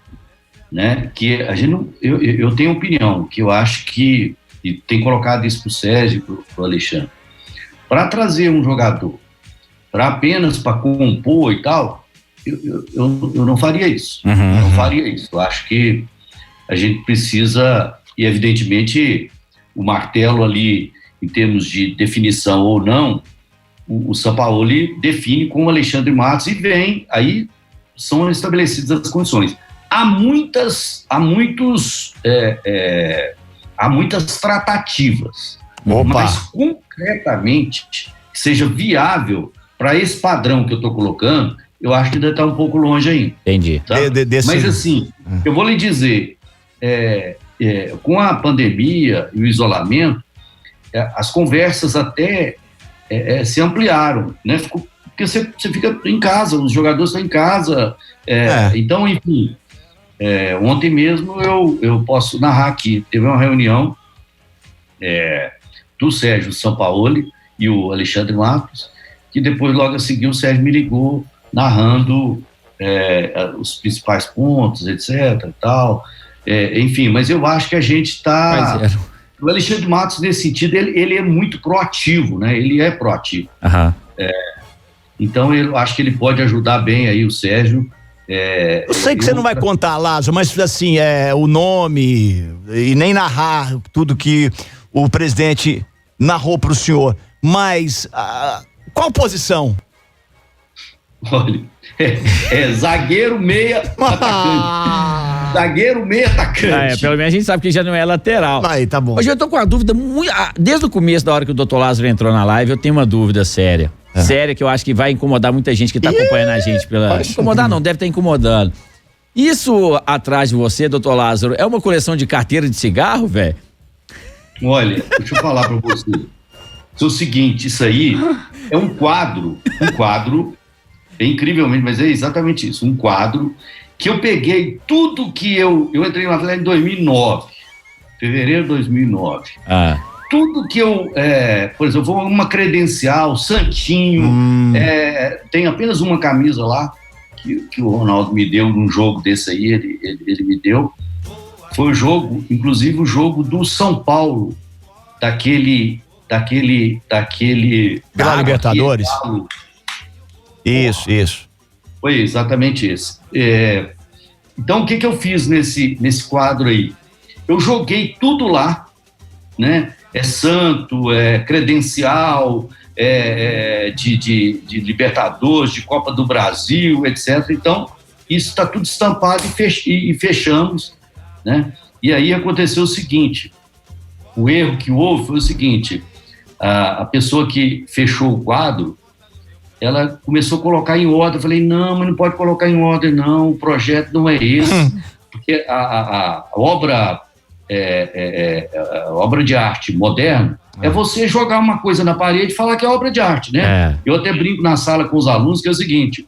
né, que a gente eu tenho opinião, que eu acho que, e tem colocado isso pro Sérgio e pro Alexandre, para trazer um jogador apenas para compor e tal, eu não faria isso. Não faria isso. Eu acho que a gente precisa, e evidentemente o martelo ali, em termos de definição ou não, o Sampaoli define com o Alexandre Matos e vem, aí são estabelecidas as condições. Há muitas tratativas, mas concretamente que seja viável para esse padrão que eu estou colocando, eu acho que ainda está um pouco longe ainda. Entendi. Tá? Mas assim, eu vou lhe dizer, com a pandemia e o isolamento, as conversas até se ampliaram, né? Porque você fica em casa, os jogadores estão em casa, então, enfim, ontem mesmo eu posso narrar aqui, teve uma reunião do Sérgio Sampaoli e o Alexandre Matos, que depois, logo a seguir, o Sérgio me ligou, narrando os principais pontos, etc, e tal, enfim, mas eu acho que a gente está... O Alexandre Matos, nesse sentido, ele é muito proativo, né? Ele é proativo. Uhum. Então, eu acho que ele pode ajudar bem aí o Sérgio. Eu sei que você não vai contar, Lázaro, mas assim, o nome e nem narrar tudo que o presidente narrou para o senhor, mas qual posição? Olha, zagueiro, meia, atacante. Zagueiro, meia, atacante. Pelo menos a gente sabe que já não é lateral. Aí, tá bom. Hoje eu tô com uma dúvida muito... Desde o começo, da hora que o Dr. Lázaro entrou na live, eu tenho uma dúvida séria. Séria, que eu acho que vai incomodar muita gente que tá acompanhando a gente. Incomodar não, deve estar incomodando. Isso atrás de você, Dr. Lázaro, é uma coleção de carteira de cigarro, velho? Olha, deixa eu falar pra você. É o seguinte, isso aí é um quadro, incrivelmente, mas é exatamente isso, um quadro que eu peguei tudo que eu entrei no Atlético em 2009, fevereiro de 2009. Tudo que por exemplo, uma credencial, Santinho, tem apenas uma camisa lá, que o Ronaldo me deu num jogo desse aí, ele me deu. Foi o jogo, inclusive o jogo do São Paulo, daquele pela Libertadores. Isso. Foi exatamente esse. Então, o que eu fiz nesse quadro aí? Eu joguei tudo lá, né? Santo, credencial, de Libertadores, de Copa do Brasil, etc. Então, isso está tudo estampado e fechamos, né? E aí aconteceu o seguinte, o erro que houve foi o seguinte, a pessoa que fechou o quadro, ela começou a colocar em ordem. Eu falei, não, mas não pode colocar em ordem, não, o projeto não é esse. Porque a obra de arte moderna é você jogar uma coisa na parede e falar que é obra de arte, né? Eu até brinco na sala com os alunos que é o seguinte,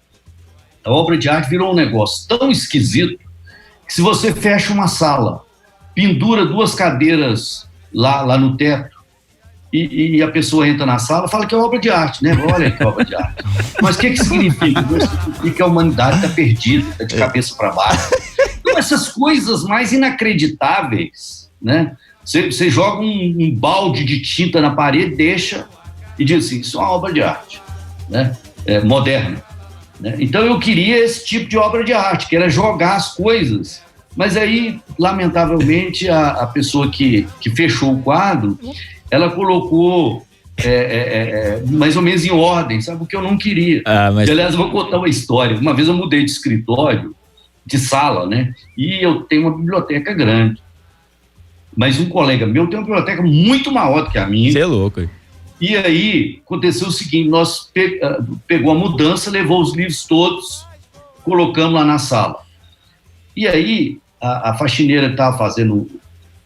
a obra de arte virou um negócio tão esquisito que se você fecha uma sala, pendura 2 cadeiras lá no teto, e a pessoa entra na sala, fala que é obra de arte, né? Olha que obra de arte. Mas o que significa? Significa que a humanidade está perdida, está de cabeça para baixo. Então, essas coisas mais inacreditáveis, né? Você joga um balde de tinta na parede, deixa e diz assim, isso é uma obra de arte, né? Moderna. Né? Então, eu queria esse tipo de obra de arte, que era jogar as coisas. Mas aí, lamentavelmente, a pessoa que fechou o quadro, ela colocou mais ou menos em ordem, sabe? O que eu não queria. Aliás, eu vou contar uma história. Uma vez eu mudei de escritório, de sala, né? E eu tenho uma biblioteca grande. Mas um colega meu tem uma biblioteca muito maior do que a minha. Você é louco, hein? E aí, aconteceu o seguinte, nós pegou a mudança, levou os livros todos, colocamos lá na sala. E aí, a faxineira que estava fazendo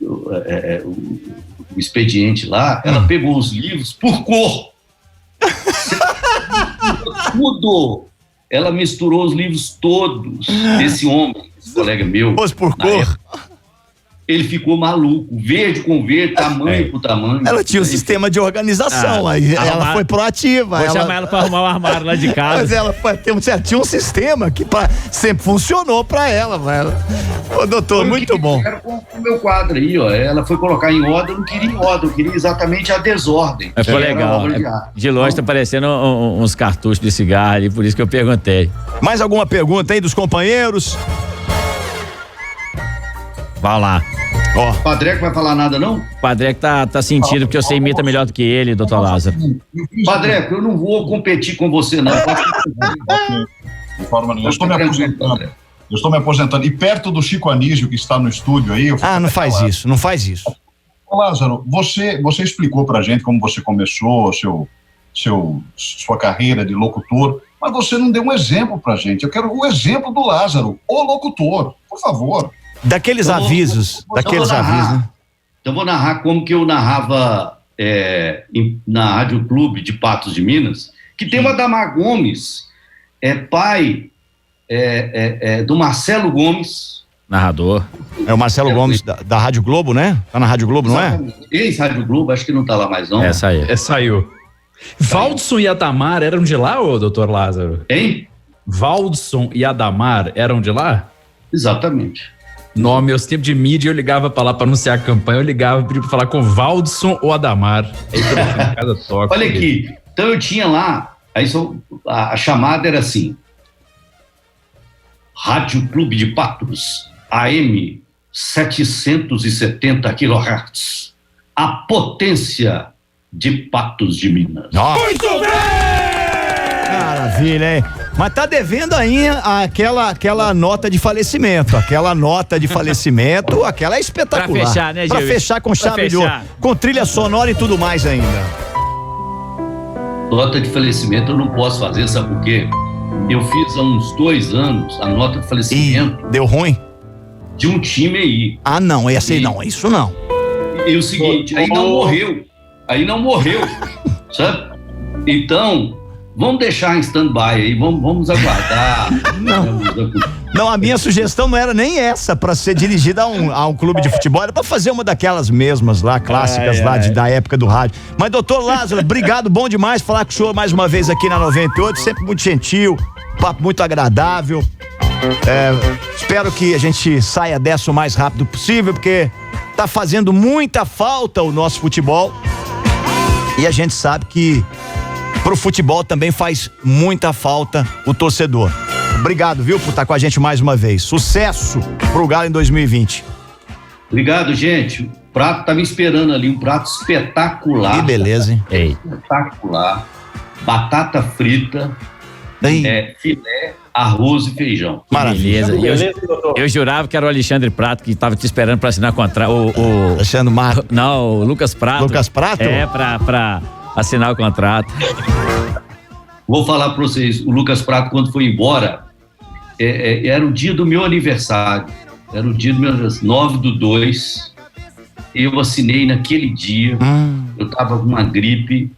o expediente lá, ela pegou os livros por cor. Tudo. Ela misturou os livros todos desse homem, esse colega meu. Pôs por cor? Ele ficou maluco, verde com verde, tamanho por tamanho. Ela tinha um sistema de organização, aí ela foi proativa. Vou chamar ela para arrumar o armário lá de casa. Mas ela tinha um sistema que sempre funcionou para ela. Ô, doutor, muito bom. Eu quero com o meu quadro aí, ó. Ela foi colocar em ordem, eu não queria em ordem, eu queria exatamente a desordem. Mas foi legal. De longe tá parecendo uns cartuchos de cigarro ali, por isso que eu perguntei. Mais alguma pergunta aí dos companheiros? Vai lá. O Padreco vai falar nada, não? O Padreco tá sentindo, porque você imita melhor do que ele, doutor Lázaro. Padreco, eu não vou competir com você, não. De forma nenhuma. Eu estou me aposentando. E perto do Chico Anísio, que está no estúdio aí... não faz isso. Ô, Lázaro, você explicou pra gente como você começou sua carreira de locutor, mas você não deu um exemplo pra gente. Eu quero o exemplo do Lázaro, o locutor, por favor. Daqueles avisos, né? Então vou narrar como que eu narrava na Rádio Clube de Patos de Minas, que tem o Adamar Gomes, pai do Marcelo Gomes. Narrador. É o Marcelo Gomes da Rádio Globo, né? Tá na Rádio Globo, não é? Ex-Rádio Globo, acho que não tá lá mais não. Saiu. Valdson e Adamar eram de lá, ô doutor Lázaro? Hein? Valdson e Adamar eram de lá? Exatamente. No meus tempos de mídia, eu ligava pra lá pra anunciar a campanha, eu ligava pra falar com Valdson ou Adamar. Aí cada toque. Olha aqui, então eu tinha lá, a chamada era assim: Rádio Clube de Patos, AM 770 kHz, a potência de Patos de Minas. Muito bem! Maravilha, hein? Mas tá devendo ainda aquela nota de falecimento. Aquela é espetacular. Pra fechar, né, Gil? Pra fechar com chave de ouro. Com trilha sonora e tudo mais ainda. Nota de falecimento eu não posso fazer, sabe por quê? Eu fiz há uns 2 anos a nota de falecimento. Deu ruim? De um time aí. Ah, não, isso não. E o seguinte, aí não morreu, sabe? Então, vamos deixar em stand-by aí, vamos aguardar. Não, a minha sugestão não era nem essa pra ser dirigida a um clube de futebol, era pra fazer uma daquelas mesmas lá, clássicas da época do rádio. Mas, doutor Lázaro, obrigado, bom demais falar com o senhor mais uma vez aqui na 98, sempre muito gentil, papo muito agradável. Espero que a gente saia dessa o mais rápido possível, porque tá fazendo muita falta o nosso futebol e a gente sabe que pro futebol também faz muita falta o torcedor. Obrigado, viu, por estar com a gente mais uma vez. Sucesso pro Galo em 2020. Obrigado, gente. O prato tá me esperando ali, um prato espetacular. Que beleza, hein? Espetacular. Batata frita, filé, arroz e feijão. Maravilha. Eu jurava que era o Alexandre Prato que estava te esperando para assinar contrato. O Alexandre Marco. Não, o Lucas Prato. Lucas Prato? Para assinar o contrato. Vou falar para vocês, o Lucas Prato, quando foi embora, era o dia do meu aniversário. Era o dia do meu aniversário, 9/2. Eu assinei naquele dia. Eu tava com uma gripe.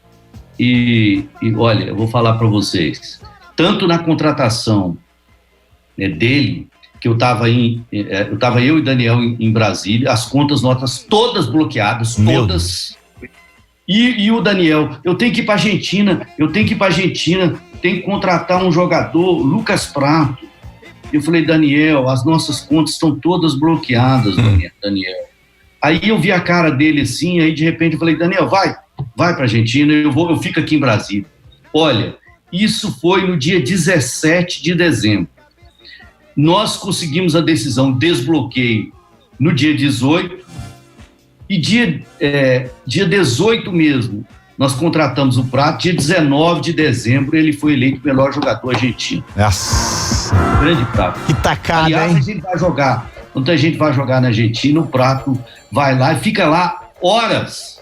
E olha, eu vou falar para vocês. Tanto na contratação dele, que eu tava eu e Daniel em Brasília, as notas todas bloqueadas, todas. E o Daniel, eu tenho que ir para Argentina, tem que contratar um jogador, Lucas Prato. Eu falei, Daniel, as nossas contas estão todas bloqueadas, Daniel. Aí eu vi a cara dele assim, aí de repente eu falei, Daniel, vai para Argentina, eu fico aqui em Brasília. Olha, isso foi no dia 17 de dezembro. Nós conseguimos a decisão, desbloqueio, no dia 18, e dia 18 mesmo, nós contratamos o Prato. Dia 19 de dezembro, ele foi eleito o melhor jogador argentino. Nossa. Grande Prato. Que tacada, aliás, hein? a gente vai jogar. Quando a gente vai jogar na Argentina, o Prato vai lá e fica lá horas.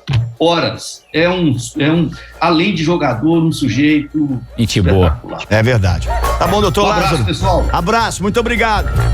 Além de jogador, um sujeito gente boa. É verdade. Tá bom, doutor Lázaro? Abraço, pessoal. Abraço, muito obrigado.